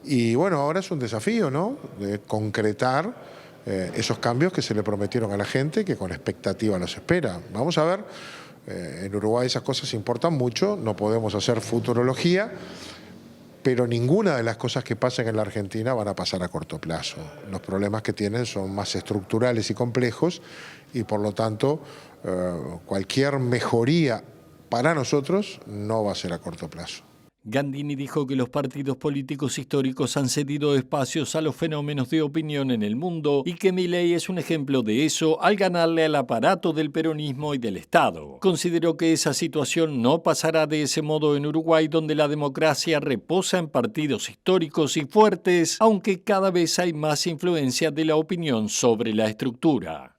Y bueno, ahora es un desafío, ¿no?, de concretar esos cambios que se le prometieron a la gente, que con expectativa los espera. Vamos a ver, en Uruguay esas cosas importan mucho, no podemos hacer futurología, pero ninguna de las cosas que pasen en la Argentina van a pasar a corto plazo. Los problemas que tienen son más estructurales y complejos y por lo tanto cualquier mejoría para nosotros no va a ser a corto plazo. Gandini dijo que los partidos políticos históricos han cedido espacios a los fenómenos de opinión en el mundo y que Milei es un ejemplo de eso al ganarle al aparato del peronismo y del Estado. Consideró que esa situación no pasará de ese modo en Uruguay, donde la democracia reposa en partidos históricos y fuertes, aunque cada vez hay más influencia de la opinión sobre la estructura.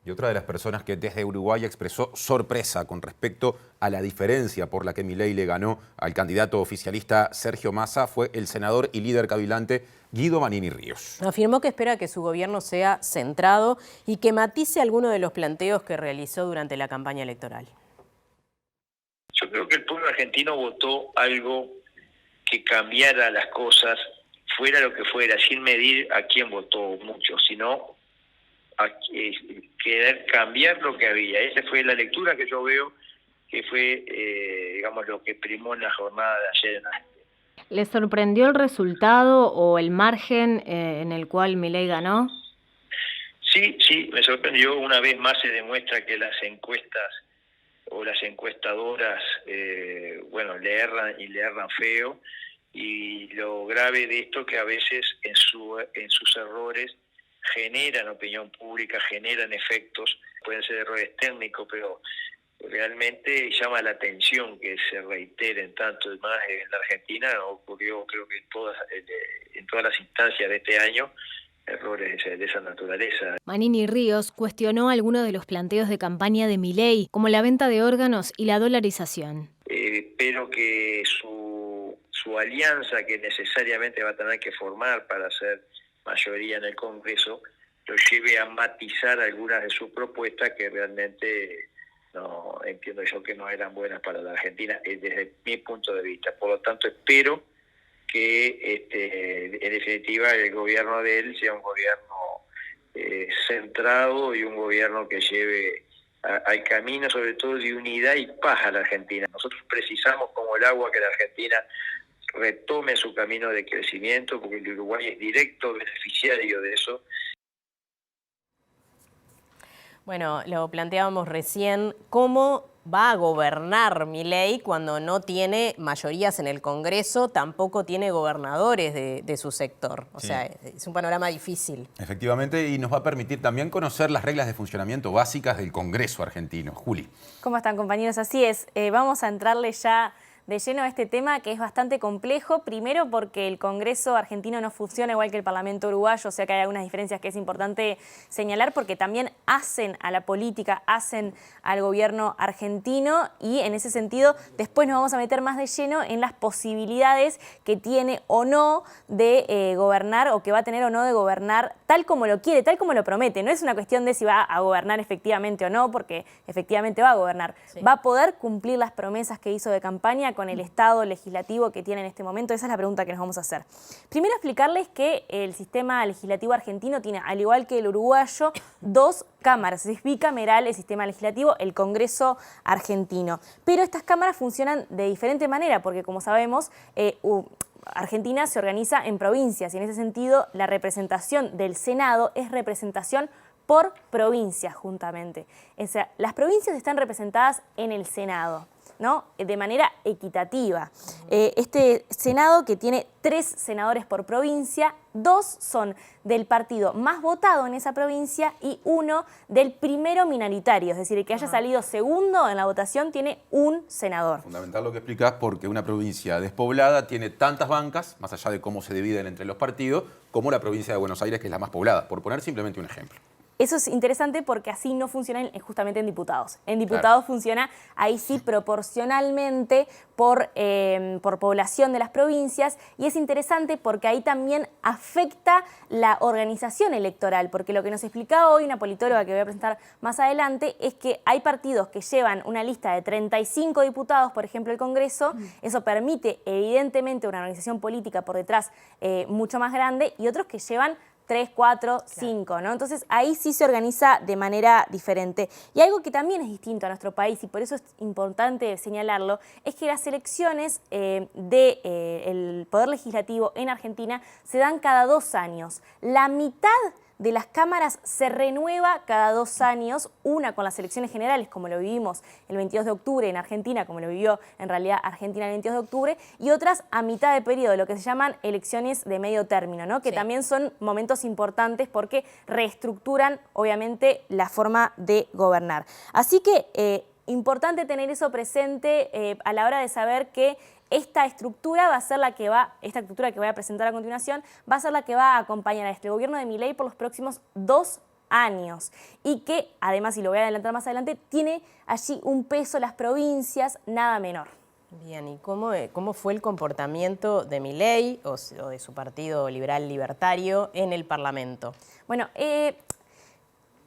Y otra de las personas que desde Uruguay expresó sorpresa con respecto a la diferencia por la que Milei le ganó al candidato oficialista Sergio Massa fue el senador y líder cabilante Guido Manini Ríos. Afirmó que espera que su gobierno sea centrado y que matice algunos de los planteos que realizó durante la campaña electoral. Yo creo que el pueblo argentino votó algo que cambiara las cosas, fuera lo que fuera, sin medir a quién votó mucho, sino a querer cambiar lo que había. Esa fue la lectura que yo veo que fue, digamos, lo que primó en la jornada de ayer. ¿Le sorprendió el resultado o el margen en el cual Milei ganó? Sí, me sorprendió. Una vez más se demuestra que las encuestas o las encuestadoras, le erran feo. Y lo grave de esto que a veces en sus errores generan opinión pública, generan efectos, pueden ser errores técnicos, pero realmente llama la atención que se reiteren tanto. Más en la Argentina ocurrió, creo que en todas las instancias de este año, errores de esa naturaleza. Manini Ríos cuestionó algunos de los planteos de campaña de Milei, como la venta de órganos y la dolarización. Espero que su alianza, que necesariamente va a tener que formar para hacer mayoría en el Congreso, lo lleve a matizar algunas de sus propuestas que realmente no entiendo yo que no eran buenas para la Argentina desde mi punto de vista. Por lo tanto, espero que en definitiva el gobierno de él sea un gobierno centrado y un gobierno que lleve al camino sobre todo de unidad y paz a la Argentina. Nosotros precisamos como el agua que la Argentina retome su camino de crecimiento, porque el Uruguay es directo beneficiario de eso. Bueno, lo planteábamos recién, ¿cómo va a gobernar Milei cuando no tiene mayorías en el Congreso, tampoco tiene gobernadores de su sector? O sea, es un panorama difícil. Efectivamente, y nos va a permitir también conocer las reglas de funcionamiento básicas del Congreso argentino. Juli. ¿Cómo están, compañeros? Así es, vamos a entrarle ya de lleno a este tema que es bastante complejo, primero porque el Congreso argentino no funciona igual que el Parlamento uruguayo, o sea que hay algunas diferencias que es importante señalar porque también hacen a la política, hacen al gobierno argentino y en ese sentido después nos vamos a meter más de lleno en las posibilidades que tiene o no de gobernar o que va a tener o no de gobernar tal como lo quiere, tal como lo promete. No es una cuestión de si va a gobernar efectivamente o no, porque efectivamente va a gobernar. Sí. Va a poder cumplir las promesas que hizo de campaña con el Estado legislativo que tiene en este momento. Esa es la pregunta que nos vamos a hacer. Primero explicarles que el sistema legislativo argentino tiene, al igual que el uruguayo, dos cámaras. Es bicameral el sistema legislativo, el Congreso argentino. Pero estas cámaras funcionan de diferente manera porque, como sabemos, Argentina se organiza en provincias y en ese sentido la representación del Senado es representación por provincias juntamente. O sea, las provincias están representadas en el Senado, ¿no? De manera equitativa. Este Senado, que tiene 3 senadores por provincia, 2 son del partido más votado en esa provincia y 1 del primero minoritario, es decir, el que haya salido segundo en la votación tiene un senador. Fundamental lo que explicás, porque una provincia despoblada tiene tantas bancas, más allá de cómo se dividen entre los partidos, como la provincia de Buenos Aires, que es la más poblada, por poner simplemente un ejemplo. Eso es interesante porque así no funciona justamente en diputados. En diputados funciona ahí sí proporcionalmente por población de las provincias y es interesante porque ahí también afecta la organización electoral, porque lo que nos explicaba hoy una politóloga que voy a presentar más adelante es que hay partidos que llevan una lista de 35 diputados, por ejemplo el Congreso, eso permite evidentemente una organización política por detrás mucho más grande y otros que llevan 3, 4, 5, ¿no? Entonces ahí sí se organiza de manera diferente. Y algo que también es distinto a nuestro país, y por eso es importante señalarlo, es que las elecciones del Poder Legislativo en Argentina se dan cada 2 años. La mitad de las cámaras se renueva cada 2 años, una con las elecciones generales, como lo vivimos el 22 de octubre en Argentina, como lo vivió en realidad Argentina el 22 de octubre, y otras a mitad de periodo, lo que se llaman elecciones de medio término, ¿no? Que también son momentos importantes porque reestructuran, obviamente, la forma de gobernar. Así que importante tener eso presente a la hora de saber que esta estructura va a ser la que esta estructura que voy a presentar a continuación, va a ser la que va a acompañar a este gobierno de Milei por los próximos 2 años. Y que, además, y lo voy a adelantar más adelante, tiene allí un peso las provincias nada menor. Bien, ¿y cómo fue el comportamiento de Milei o de su partido liberal libertario en el Parlamento? Bueno,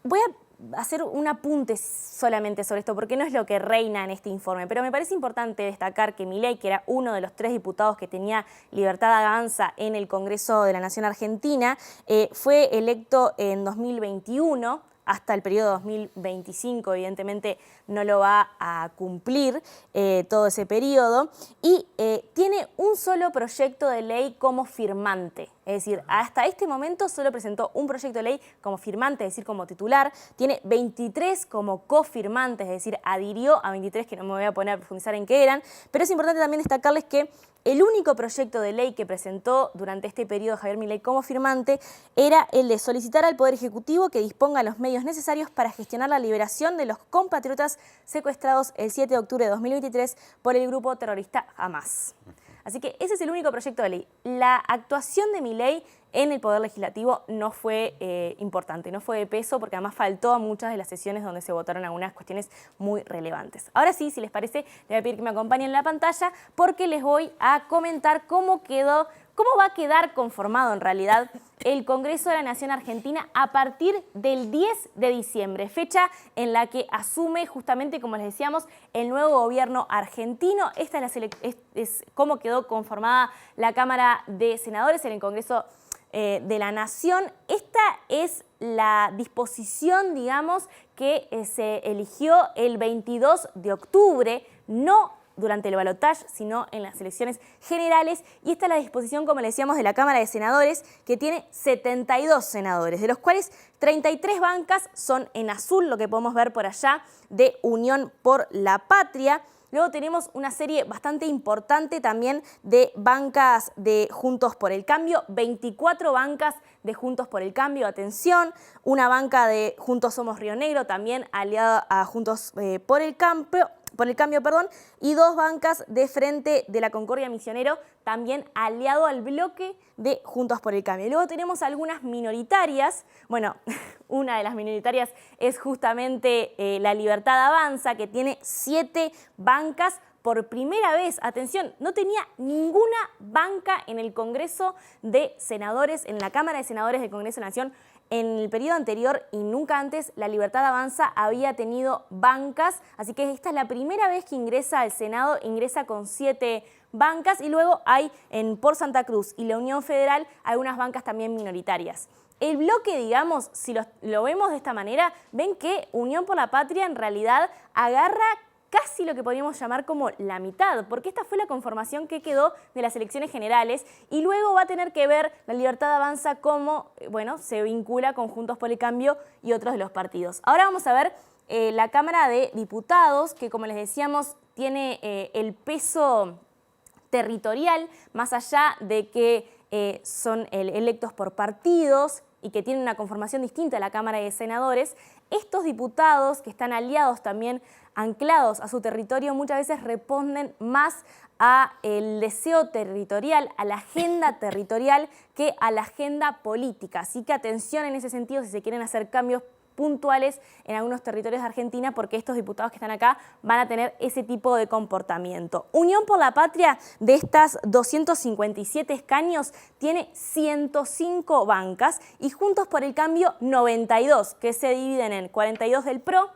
voy a hacer un apunte solamente sobre esto, porque no es lo que reina en este informe, pero me parece importante destacar que Milei, que era uno de los 3 diputados que tenía libertad de avanza en el Congreso de la Nación Argentina, fue electo en 2021, hasta el periodo 2025, evidentemente no lo va a cumplir todo ese periodo, y tiene un solo proyecto de ley como firmante. Es decir, hasta este momento solo presentó un proyecto de ley como firmante, es decir, como titular. Tiene 23 como cofirmantes, es decir, adhirió a 23 que no me voy a poner a profundizar en qué eran. Pero es importante también destacarles que el único proyecto de ley que presentó durante este periodo Javier Milei como firmante era el de solicitar al Poder Ejecutivo que disponga los medios necesarios para gestionar la liberación de los compatriotas secuestrados el 7 de octubre de 2023 por el grupo terrorista Hamas. Así que ese es el único proyecto de ley. La actuación de Milei en el Poder Legislativo no fue importante, no fue de peso, porque además faltó a muchas de las sesiones donde se votaron algunas cuestiones muy relevantes. Ahora sí, si les parece, les voy a pedir que me acompañen en la pantalla porque les voy a comentar cómo va a quedar conformado en realidad el Congreso de la Nación Argentina a partir del 10 de diciembre, fecha en la que asume justamente, como les decíamos, el nuevo gobierno argentino. Esta es cómo quedó conformada la Cámara de Senadores en el Congreso de la Nación. Esta es la disposición, digamos, que se eligió el 22 de octubre, no durante el balotaje, sino en las elecciones generales. Y esta es la disposición, como le decíamos, de la Cámara de Senadores, que tiene 72 senadores, de los cuales 33 bancas son en azul, lo que podemos ver por allá, de Unión por la Patria. Luego tenemos una serie bastante importante también de bancas de Juntos por el Cambio, 24 bancas de Juntos por el Cambio, atención, una banca de Juntos Somos Río Negro, también aliada a Juntos por el Cambio, y 2 bancas de Frente de la Concordia Misionero, también aliado al bloque de Juntos por el Cambio. Luego tenemos algunas minoritarias. Bueno, una de las minoritarias es justamente la Libertad Avanza, que tiene 7 bancas. Por primera vez, atención, no tenía ninguna banca en el Congreso de Senadores, en la Cámara de Senadores del Congreso de la Nación. En el periodo anterior y nunca antes, la Libertad Avanza había tenido bancas, así que esta es la primera vez que ingresa al Senado, ingresa con 7 bancas, y luego hay por Santa Cruz y la Unión Federal algunas bancas también minoritarias. El bloque, digamos, si lo vemos de esta manera, ven que Unión por la Patria en realidad agarra casi lo que podríamos llamar como la mitad, porque esta fue la conformación que quedó de las elecciones generales, y luego va a tener que ver la Libertad Avanza cómo, bueno, se vincula con Juntos por el Cambio y otros de los partidos. Ahora vamos a ver la Cámara de Diputados, que como les decíamos, tiene el peso territorial, más allá de que son electos por partidos y que tienen una conformación distinta a la Cámara de Senadores. Estos diputados que están aliados también, anclados a su territorio, muchas veces responden más a el deseo territorial, a la agenda territorial, que a la agenda política. Así que atención en ese sentido si se quieren hacer cambios puntuales en algunos territorios de Argentina, porque estos diputados que están acá van a tener ese tipo de comportamiento. Unión por la Patria, de estas 257 escaños, tiene 105 bancas, y Juntos por el Cambio 92, que se dividen en 42 del PRO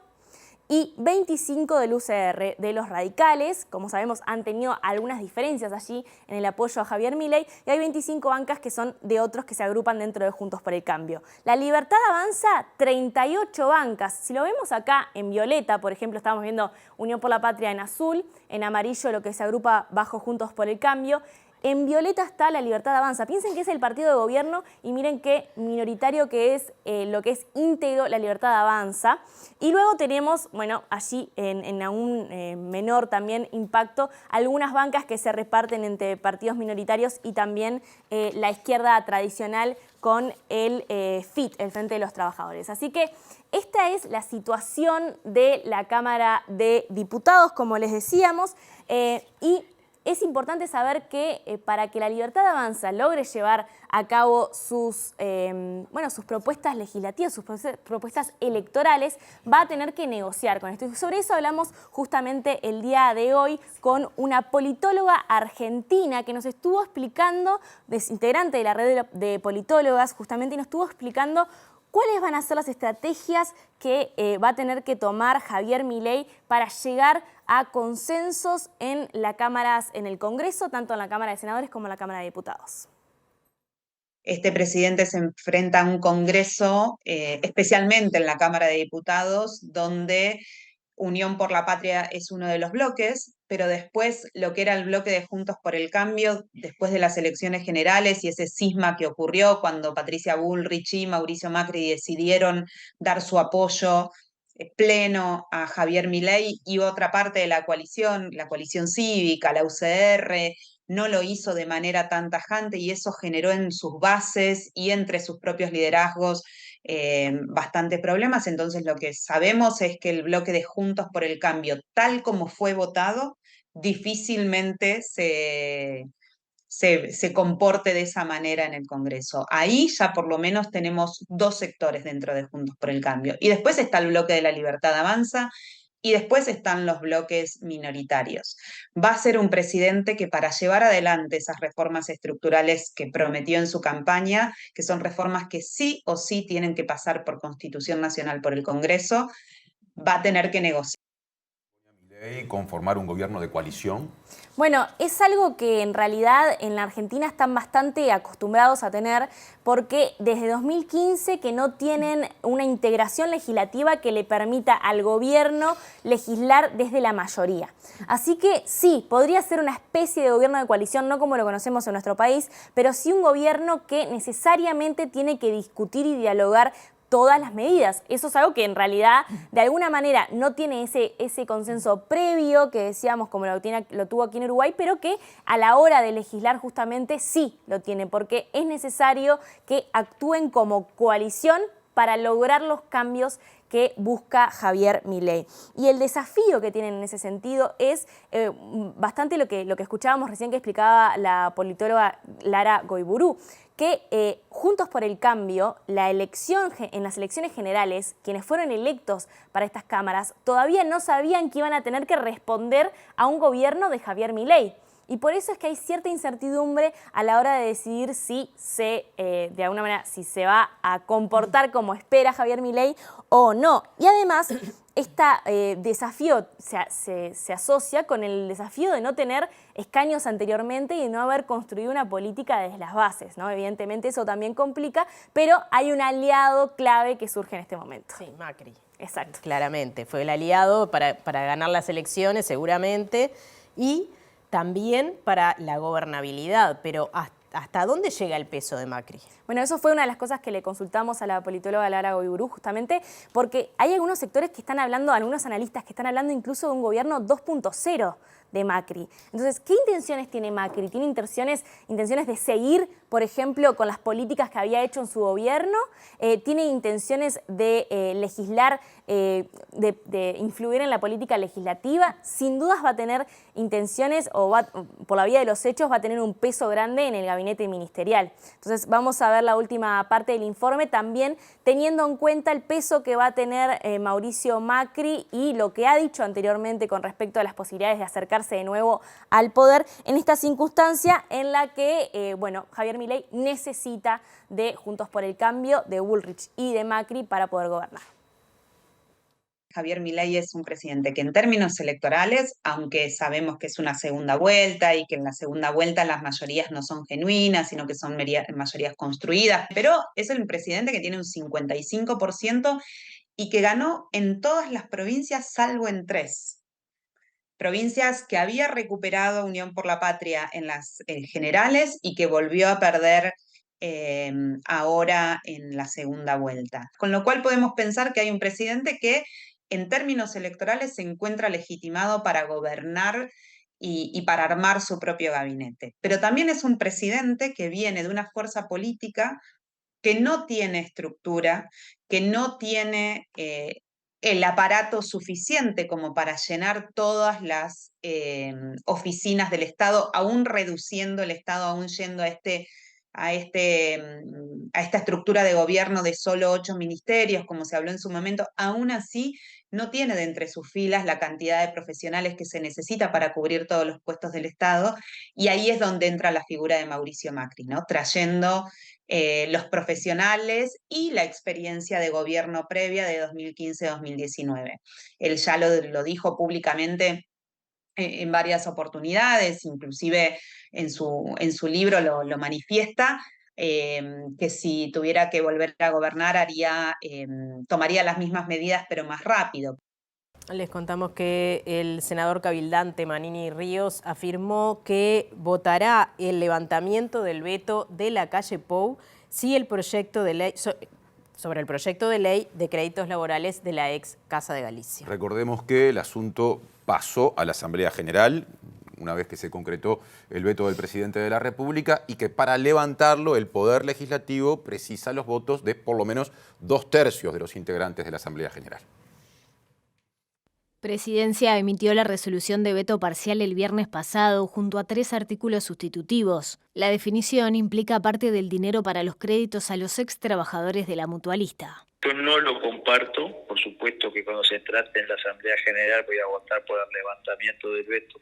y 25 del UCR, de los radicales. Como sabemos, han tenido algunas diferencias allí en el apoyo a Javier Milei, y hay 25 bancas que son de otros que se agrupan dentro de Juntos por el Cambio. La Libertad Avanza, 38 bancas. Si lo vemos acá en violeta, por ejemplo, estamos viendo Unión por la Patria en azul, en amarillo lo que se agrupa bajo Juntos por el Cambio. En violeta está la Libertad Avanza. Piensen que es el partido de gobierno y miren qué minoritario que es lo que es íntegro la Libertad Avanza. Y luego tenemos, bueno, allí en aún menor también impacto, algunas bancas que se reparten entre partidos minoritarios y también la izquierda tradicional con el FIT, el Frente de los Trabajadores. Así que esta es la situación de la Cámara de Diputados, como les decíamos, y es importante saber que para que la Libertad Avanza logre llevar a cabo sus propuestas legislativas, sus propuestas electorales, va a tener que negociar con esto. Y sobre eso hablamos justamente el día de hoy con una politóloga argentina que nos estuvo explicando, integrante de la red de politólogas, justamente, y nos estuvo explicando cuáles van a ser las estrategias que va a tener que tomar Javier Milei para llegar a consensos en el Congreso, tanto en la Cámara de Senadores como en la Cámara de Diputados. Este presidente se enfrenta a un Congreso, especialmente en la Cámara de Diputados, donde Unión por la Patria es uno de los bloques, pero después lo que era el bloque de Juntos por el Cambio, después de las elecciones generales y ese cisma que ocurrió cuando Patricia Bullrich y Mauricio Macri decidieron dar su apoyo pleno a Javier Milei, y otra parte de la coalición cívica, la UCR, no lo hizo de manera tan tajante, y eso generó en sus bases y entre sus propios liderazgos bastantes problemas. Entonces lo que sabemos es que el bloque de Juntos por el Cambio, tal como fue votado, difícilmente se comporte de esa manera en el Congreso. Ahí ya por lo menos tenemos dos sectores dentro de Juntos por el Cambio. Y después está el bloque de la Libertad Avanza, y después están los bloques minoritarios. Va a ser un presidente que, para llevar adelante esas reformas estructurales que prometió en su campaña, que son reformas que sí o sí tienen que pasar por Constitución Nacional, por el Congreso, va a tener que negociar. ¿Y conformar un gobierno de coalición? Bueno, es algo que en realidad en la Argentina están bastante acostumbrados a tener, porque desde 2015 que no tienen una integración legislativa que le permita al gobierno legislar desde la mayoría. Así que sí, podría ser una especie de gobierno de coalición, no como lo conocemos en nuestro país, pero sí un gobierno que necesariamente tiene que discutir y dialogar todas las medidas. Eso es algo que en realidad de alguna manera no tiene ese consenso previo que decíamos como lo tuvo aquí en Uruguay, pero que a la hora de legislar justamente sí lo tiene, porque es necesario que actúen como coalición para lograr los cambios que busca Javier Milei. Y el desafío que tienen en ese sentido es bastante lo que escuchábamos recién que explicaba la politóloga Lara Goiburu, que Juntos por el Cambio, en las elecciones generales, quienes fueron electos para estas cámaras, todavía no sabían que iban a tener que responder a un gobierno de Javier Milei. Y por eso es que hay cierta incertidumbre a la hora de decidir si de alguna manera, si se va a comportar como espera Javier Milei o no. Y además, este desafío se asocia con el desafío de no tener escaños anteriormente y de no haber construido una política desde las bases, ¿no? Evidentemente eso también complica, pero hay un aliado clave que surge en este momento. Sí, Macri. Exacto. Claramente, fue el aliado para ganar las elecciones seguramente, y también para la gobernabilidad, pero ¿hasta dónde llega el peso de Macri? Bueno, eso fue una de las cosas que le consultamos a la politóloga Lara Goiburu, justamente porque hay algunos sectores que están hablando, algunos analistas que están hablando incluso de un gobierno 2.0 de Macri. Entonces, ¿qué intenciones tiene Macri? ¿Tiene intenciones de seguir, por ejemplo, con las políticas que había hecho en su gobierno? ¿Tiene intenciones de legislar, de influir en la política legislativa? Sin dudas va a tener intenciones, por la vía de los hechos, va a tener un peso grande en el gabinete ministerial. Entonces, vamos a ver la última parte del informe, también teniendo en cuenta el peso que va a tener Mauricio Macri y lo que ha dicho anteriormente con respecto a las posibilidades de acercarse de nuevo al poder en esta circunstancia en la que, Javier Milei necesita de Juntos por el Cambio, de Bullrich y de Macri para poder gobernar. Javier Milei es un presidente que en términos electorales, aunque sabemos que es una segunda vuelta y que en la segunda vuelta las mayorías no son genuinas, sino que son mayorías construidas, pero es un presidente que tiene un 55% y que ganó en todas las provincias salvo en 3. Provincias que había recuperado Unión por la Patria en las generales y que volvió a perder ahora en la segunda vuelta. Con lo cual podemos pensar que hay un presidente que en términos electorales se encuentra legitimado para gobernar y para armar su propio gabinete. Pero también es un presidente que viene de una fuerza política que no tiene estructura, que no tiene el aparato suficiente como para llenar todas las oficinas del Estado, aún reduciendo el Estado, aún yendo a esta estructura de gobierno de solo 8 ministerios, como se habló en su momento. Aún así no tiene de entre sus filas la cantidad de profesionales que se necesita para cubrir todos los puestos del Estado, y ahí es donde entra la figura de Mauricio Macri, ¿no? Trayendo los profesionales y la experiencia de gobierno previa de 2015-2019. Él ya lo dijo públicamente en varias oportunidades, inclusive en su libro lo manifiesta, que si tuviera que volver a gobernar tomaría las mismas medidas pero más rápido. Les contamos que el senador cabildante Manini Ríos afirmó que votará el levantamiento del veto de la calle Pou si el proyecto de ley sobre el proyecto de ley de créditos laborales de la ex Casa de Galicia. Recordemos que el asunto pasó a la Asamblea General una vez que se concretó el veto del presidente de la República y que para levantarlo el Poder Legislativo precisa los votos de por lo menos 2/3 de los integrantes de la Asamblea General. Presidencia emitió la resolución de veto parcial el viernes pasado junto a 3 artículos sustitutivos. La definición implica parte del dinero para los créditos a los ex trabajadores de la mutualista. Yo no lo comparto, por supuesto que cuando se trate en la Asamblea General voy a votar por el levantamiento del veto,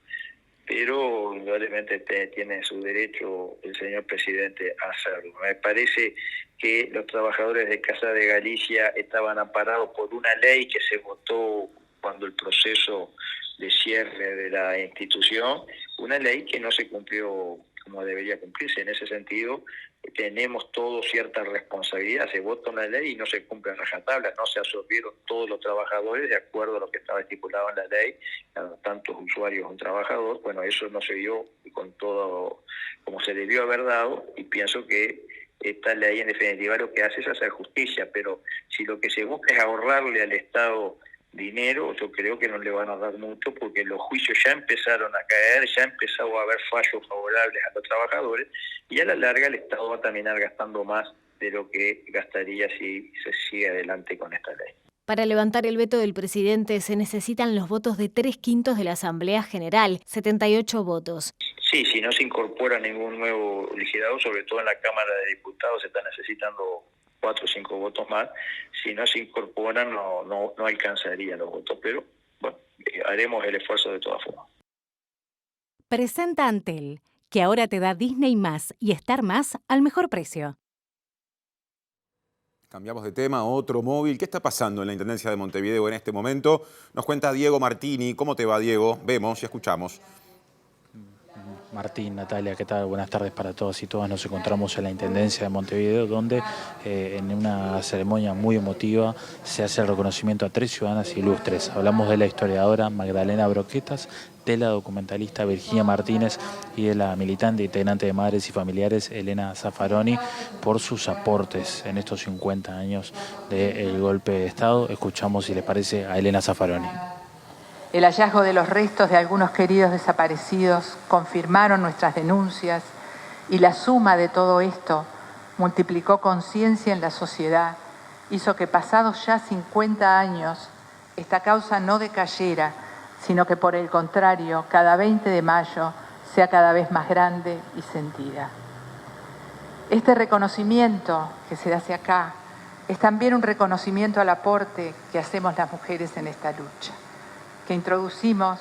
pero indudablemente tiene su derecho el señor presidente a hacerlo. Me parece que los trabajadores de Casa de Galicia estaban amparados por una ley que se votó cuando el proceso de cierre de la institución, una ley que no se cumplió como debería cumplirse. En ese sentido, tenemos todos cierta responsabilidad. Se vota una ley y no se cumple a rajatabla, no se absorbieron todos los trabajadores de acuerdo a lo que estaba estipulado en la ley, tantos usuarios un trabajador. Bueno, eso no se dio con todo como se debió haber dado, y pienso que esta ley en definitiva lo que hace es hacer justicia, pero si lo que se busca es ahorrarle al Estado dinero, yo creo que no le van a dar mucho, porque los juicios ya empezaron a caer, ya empezó a haber fallos favorables a los trabajadores, y a la larga el Estado va a terminar gastando más de lo que gastaría si se sigue adelante con esta ley. Para levantar el veto del presidente se necesitan los votos de 3/5 de la Asamblea General, 78 votos. Sí, si no se incorpora ningún nuevo legislador, sobre todo en la Cámara de Diputados se está necesitando 4 o 5 votos más. Si no se incorporan no alcanzarían los votos, pero bueno, haremos el esfuerzo de todas formas. Presenta Antel, que ahora te da Disney Más y Star Más al mejor precio. Cambiamos de tema, otro móvil. ¿Qué está pasando en la Intendencia de Montevideo en este momento? Nos cuenta Diego Martini. ¿Cómo te va, Diego? Vemos y escuchamos. Martín, Natalia, ¿qué tal? Buenas tardes para todos y todas. Nos encontramos en la Intendencia de Montevideo, donde en una ceremonia muy emotiva se hace el reconocimiento a 3 ciudadanas ilustres. Hablamos de la historiadora Magdalena Broquetas, de la documentalista Virginia Martínez y de la militante e integrante de Madres y Familiares Elena Zaffaroni, por sus aportes en estos 50 años del golpe de Estado. Escuchamos, si les parece, a Elena Zaffaroni. El hallazgo de los restos de algunos queridos desaparecidos confirmaron nuestras denuncias, y la suma de todo esto multiplicó conciencia en la sociedad, hizo que pasados ya 50 años esta causa no decayera, sino que por el contrario, cada 20 de mayo sea cada vez más grande y sentida. Este reconocimiento que se hace acá es también un reconocimiento al aporte que hacemos las mujeres en esta lucha, que introducimos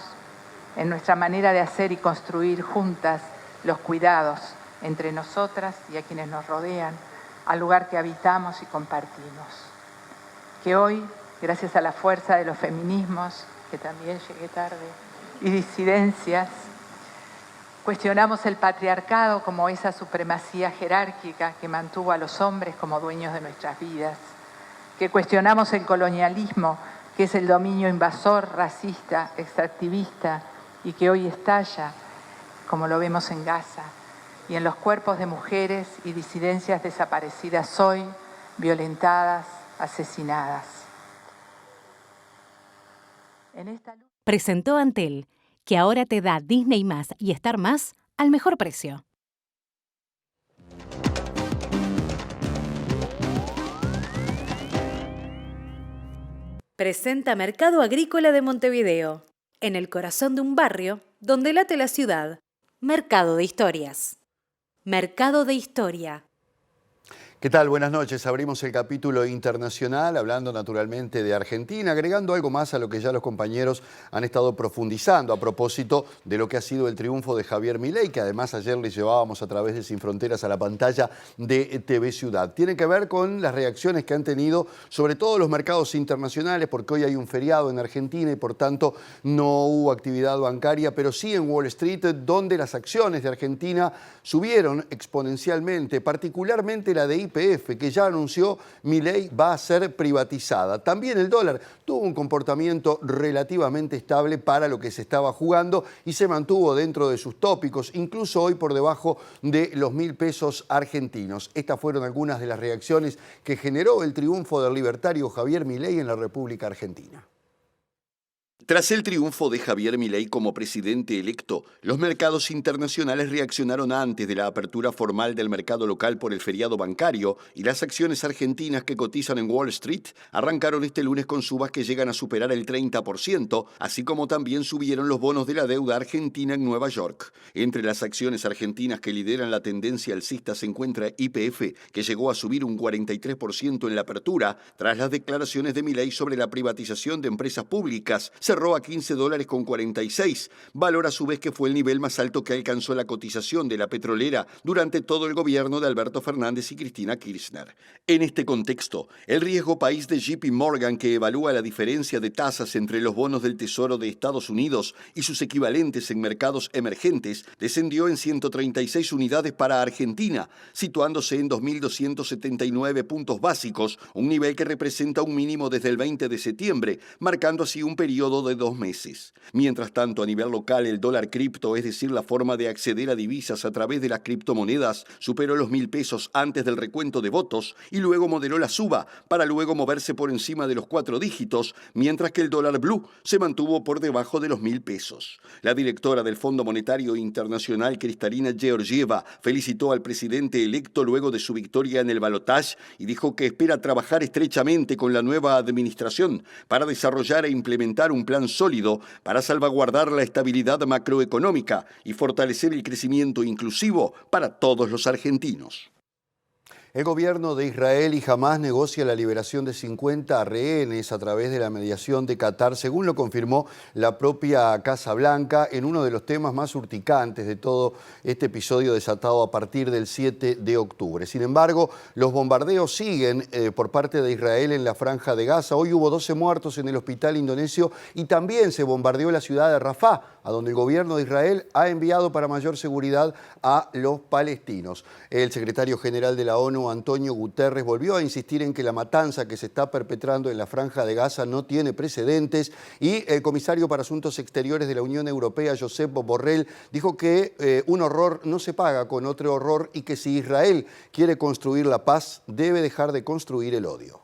en nuestra manera de hacer y construir juntas los cuidados entre nosotras y a quienes nos rodean, al lugar que habitamos y compartimos. Que hoy gracias a la fuerza de los feminismos, que también llegué tarde, y disidencias, cuestionamos el patriarcado como esa supremacía jerárquica que mantuvo a los hombres como dueños de nuestras vidas, que cuestionamos el colonialismo, que es el dominio invasor, racista, extractivista, y que hoy estalla, como lo vemos en Gaza, y en los cuerpos de mujeres y disidencias desaparecidas hoy, violentadas, asesinadas. Presentó Antel, que ahora te da Disney Más y Star Más al mejor precio. Presenta Mercado Agrícola de Montevideo, en el corazón de un barrio donde late la ciudad. Mercado de Historias. Mercado de Historia. ¿Qué tal? Buenas noches. Abrimos el capítulo internacional hablando naturalmente de Argentina, agregando algo más a lo que ya los compañeros han estado profundizando a propósito de lo que ha sido el triunfo de Javier Milei, que además ayer les llevábamos a través de Sin Fronteras a la pantalla de TV Ciudad. Tiene que ver con las reacciones que han tenido sobre todo los mercados internacionales, porque hoy hay un feriado en Argentina y por tanto no hubo actividad bancaria, pero sí en Wall Street, donde las acciones de Argentina subieron exponencialmente, particularmente la de YPF, que ya anunció Milei va a ser privatizada. También el dólar tuvo un comportamiento relativamente estable para lo que se estaba jugando y se mantuvo dentro de sus tópicos, incluso hoy por debajo de los 1.000 pesos argentinos. Estas fueron algunas de las reacciones que generó el triunfo del libertario Javier Milei en la República Argentina. Tras el triunfo de Javier Milei como presidente electo, los mercados internacionales reaccionaron antes de la apertura formal del mercado local por el feriado bancario y las acciones argentinas que cotizan en Wall Street arrancaron este lunes con subas que llegan a superar el 30%, así como también subieron los bonos de la deuda argentina en Nueva York. Entre las acciones argentinas que lideran la tendencia alcista se encuentra YPF, que llegó a subir un 43% en la apertura tras las declaraciones de Milei sobre la privatización de empresas públicas. Cerró a $15.46, valor a su vez que fue el nivel más alto que alcanzó la cotización de la petrolera durante todo el gobierno de Alberto Fernández y Cristina Kirchner. En este contexto, el riesgo país de JP Morgan, que evalúa la diferencia de tasas entre los bonos del Tesoro de Estados Unidos y sus equivalentes en mercados emergentes, descendió en 136 unidades para Argentina, situándose en 2.279 puntos básicos, un nivel que representa un mínimo desde el 20 de septiembre, marcando así un periodo de 2 meses. Mientras tanto, a nivel local, el dólar cripto, es decir, la forma de acceder a divisas a través de las criptomonedas, superó los 1.000 pesos antes del recuento de votos y luego moderó la suba para luego moverse por encima de los 4 dígitos, mientras que el dólar blue se mantuvo por debajo de los 1.000 pesos. La directora del Fondo Monetario Internacional, Kristalina Georgieva, felicitó al presidente electo luego de su victoria en el balotaje y dijo que espera trabajar estrechamente con la nueva administración para desarrollar e implementar un plan sólido para salvaguardar la estabilidad macroeconómica y fortalecer el crecimiento inclusivo para todos los argentinos. El gobierno de Israel y Hamás negocia la liberación de 50 rehenes a través de la mediación de Qatar, según lo confirmó la propia Casa Blanca, en uno de los temas más urticantes de todo este episodio desatado a partir del 7 de octubre. Sin embargo, los bombardeos siguen por parte de Israel en la Franja de Gaza. Hoy hubo 12 muertos en el hospital indonesio y también se bombardeó la ciudad de Rafah, a donde el gobierno de Israel ha enviado para mayor seguridad a los palestinos. El secretario general de la ONU, Antonio Guterres, volvió a insistir en que la matanza que se está perpetrando en la Franja de Gaza no tiene precedentes y el comisario para Asuntos Exteriores de la Unión Europea, Josep Borrell, dijo que un horror no se paga con otro horror y que si Israel quiere construir la paz, debe dejar de construir el odio.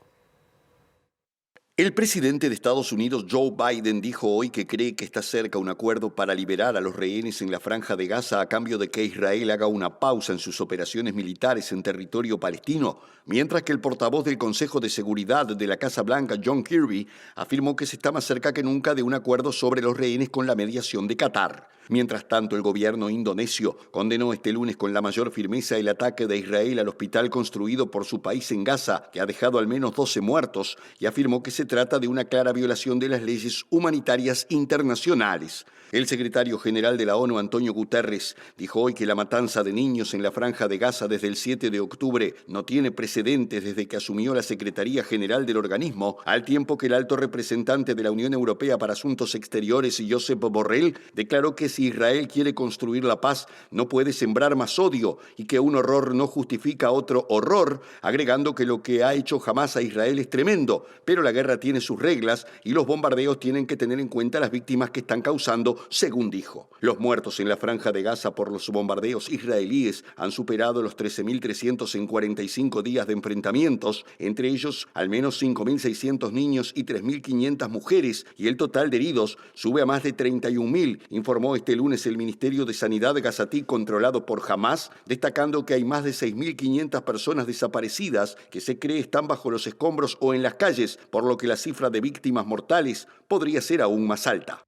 El presidente de Estados Unidos, Joe Biden, dijo hoy que cree que está cerca un acuerdo para liberar a los rehenes en la Franja de Gaza a cambio de que Israel haga una pausa en sus operaciones militares en territorio palestino, mientras que el portavoz del Consejo de Seguridad de la Casa Blanca, John Kirby, afirmó que se está más cerca que nunca de un acuerdo sobre los rehenes con la mediación de Qatar. Mientras tanto, el gobierno indonesio condenó este lunes con la mayor firmeza el ataque de Israel al hospital construido por su país en Gaza, que ha dejado al menos 12 muertos, y afirmó que se se trata de una clara violación de las leyes humanitarias internacionales. El secretario general de la ONU, Antonio Guterres, dijo hoy que la matanza de niños en la Franja de Gaza desde el 7 de octubre no tiene precedentes desde que asumió la Secretaría General del organismo, al tiempo que el alto representante de la Unión Europea para Asuntos Exteriores, Josep Borrell, declaró que si Israel quiere construir la paz, no puede sembrar más odio y que un horror no justifica otro horror, agregando que lo que ha hecho Hamás a Israel es tremendo, pero la guerra tiene sus reglas y los bombardeos tienen que tener en cuenta las víctimas que están causando, según dijo. Los muertos en la Franja de Gaza por los bombardeos israelíes han superado los 13.300 en 45 días de enfrentamientos, entre ellos al menos 5.600 niños y 3.500 mujeres, y el total de heridos sube a más de 31.000, informó este lunes el Ministerio de Sanidad gazatí controlado por Hamás, destacando que hay más de 6.500 personas desaparecidas que se cree están bajo los escombros o en las calles, por lo que la cifra de víctimas mortales podría ser aún más alta.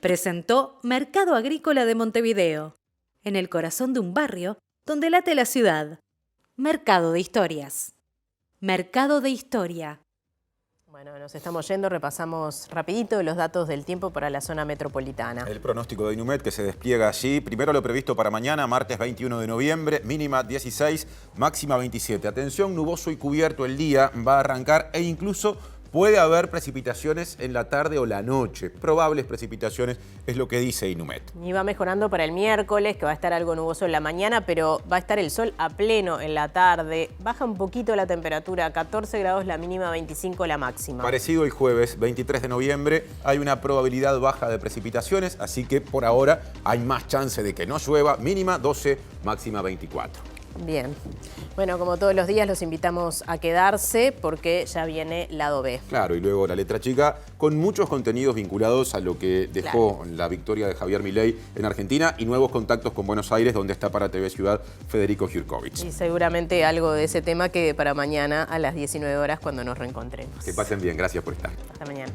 Presentó Mercado Agrícola de Montevideo, en el corazón de un barrio donde late la ciudad. Mercado de Historias. Mercado de Historia. Bueno, nos estamos yendo, repasamos rapidito los datos del tiempo para la zona metropolitana. El pronóstico de Inumet que se despliega allí. Primero lo previsto para mañana, martes 21 de noviembre, mínima 16, máxima 27. Atención, nuboso y cubierto el día, va a arrancar e incluso puede haber precipitaciones en la tarde o la noche. Probables precipitaciones es lo que dice Inumet. Y va mejorando para el miércoles, que va a estar algo nuboso en la mañana, pero va a estar el sol a pleno en la tarde. Baja un poquito la temperatura, 14 grados la mínima, 25 la máxima. Parecido el jueves, 23 de noviembre, hay una probabilidad baja de precipitaciones, así que por ahora hay más chance de que no llueva. Mínima 12, máxima 24. Bien. Bueno, como todos los días los invitamos a quedarse porque ya viene Lado B. Claro, y luego la letra chica con muchos contenidos vinculados a lo que dejó la victoria de Javier Milei en Argentina y nuevos contactos con Buenos Aires, donde está para TV Ciudad Federico Jurkovic. Y seguramente algo de ese tema quede para mañana a las 19 horas cuando nos reencontremos. Que pasen bien, gracias por estar. Hasta mañana.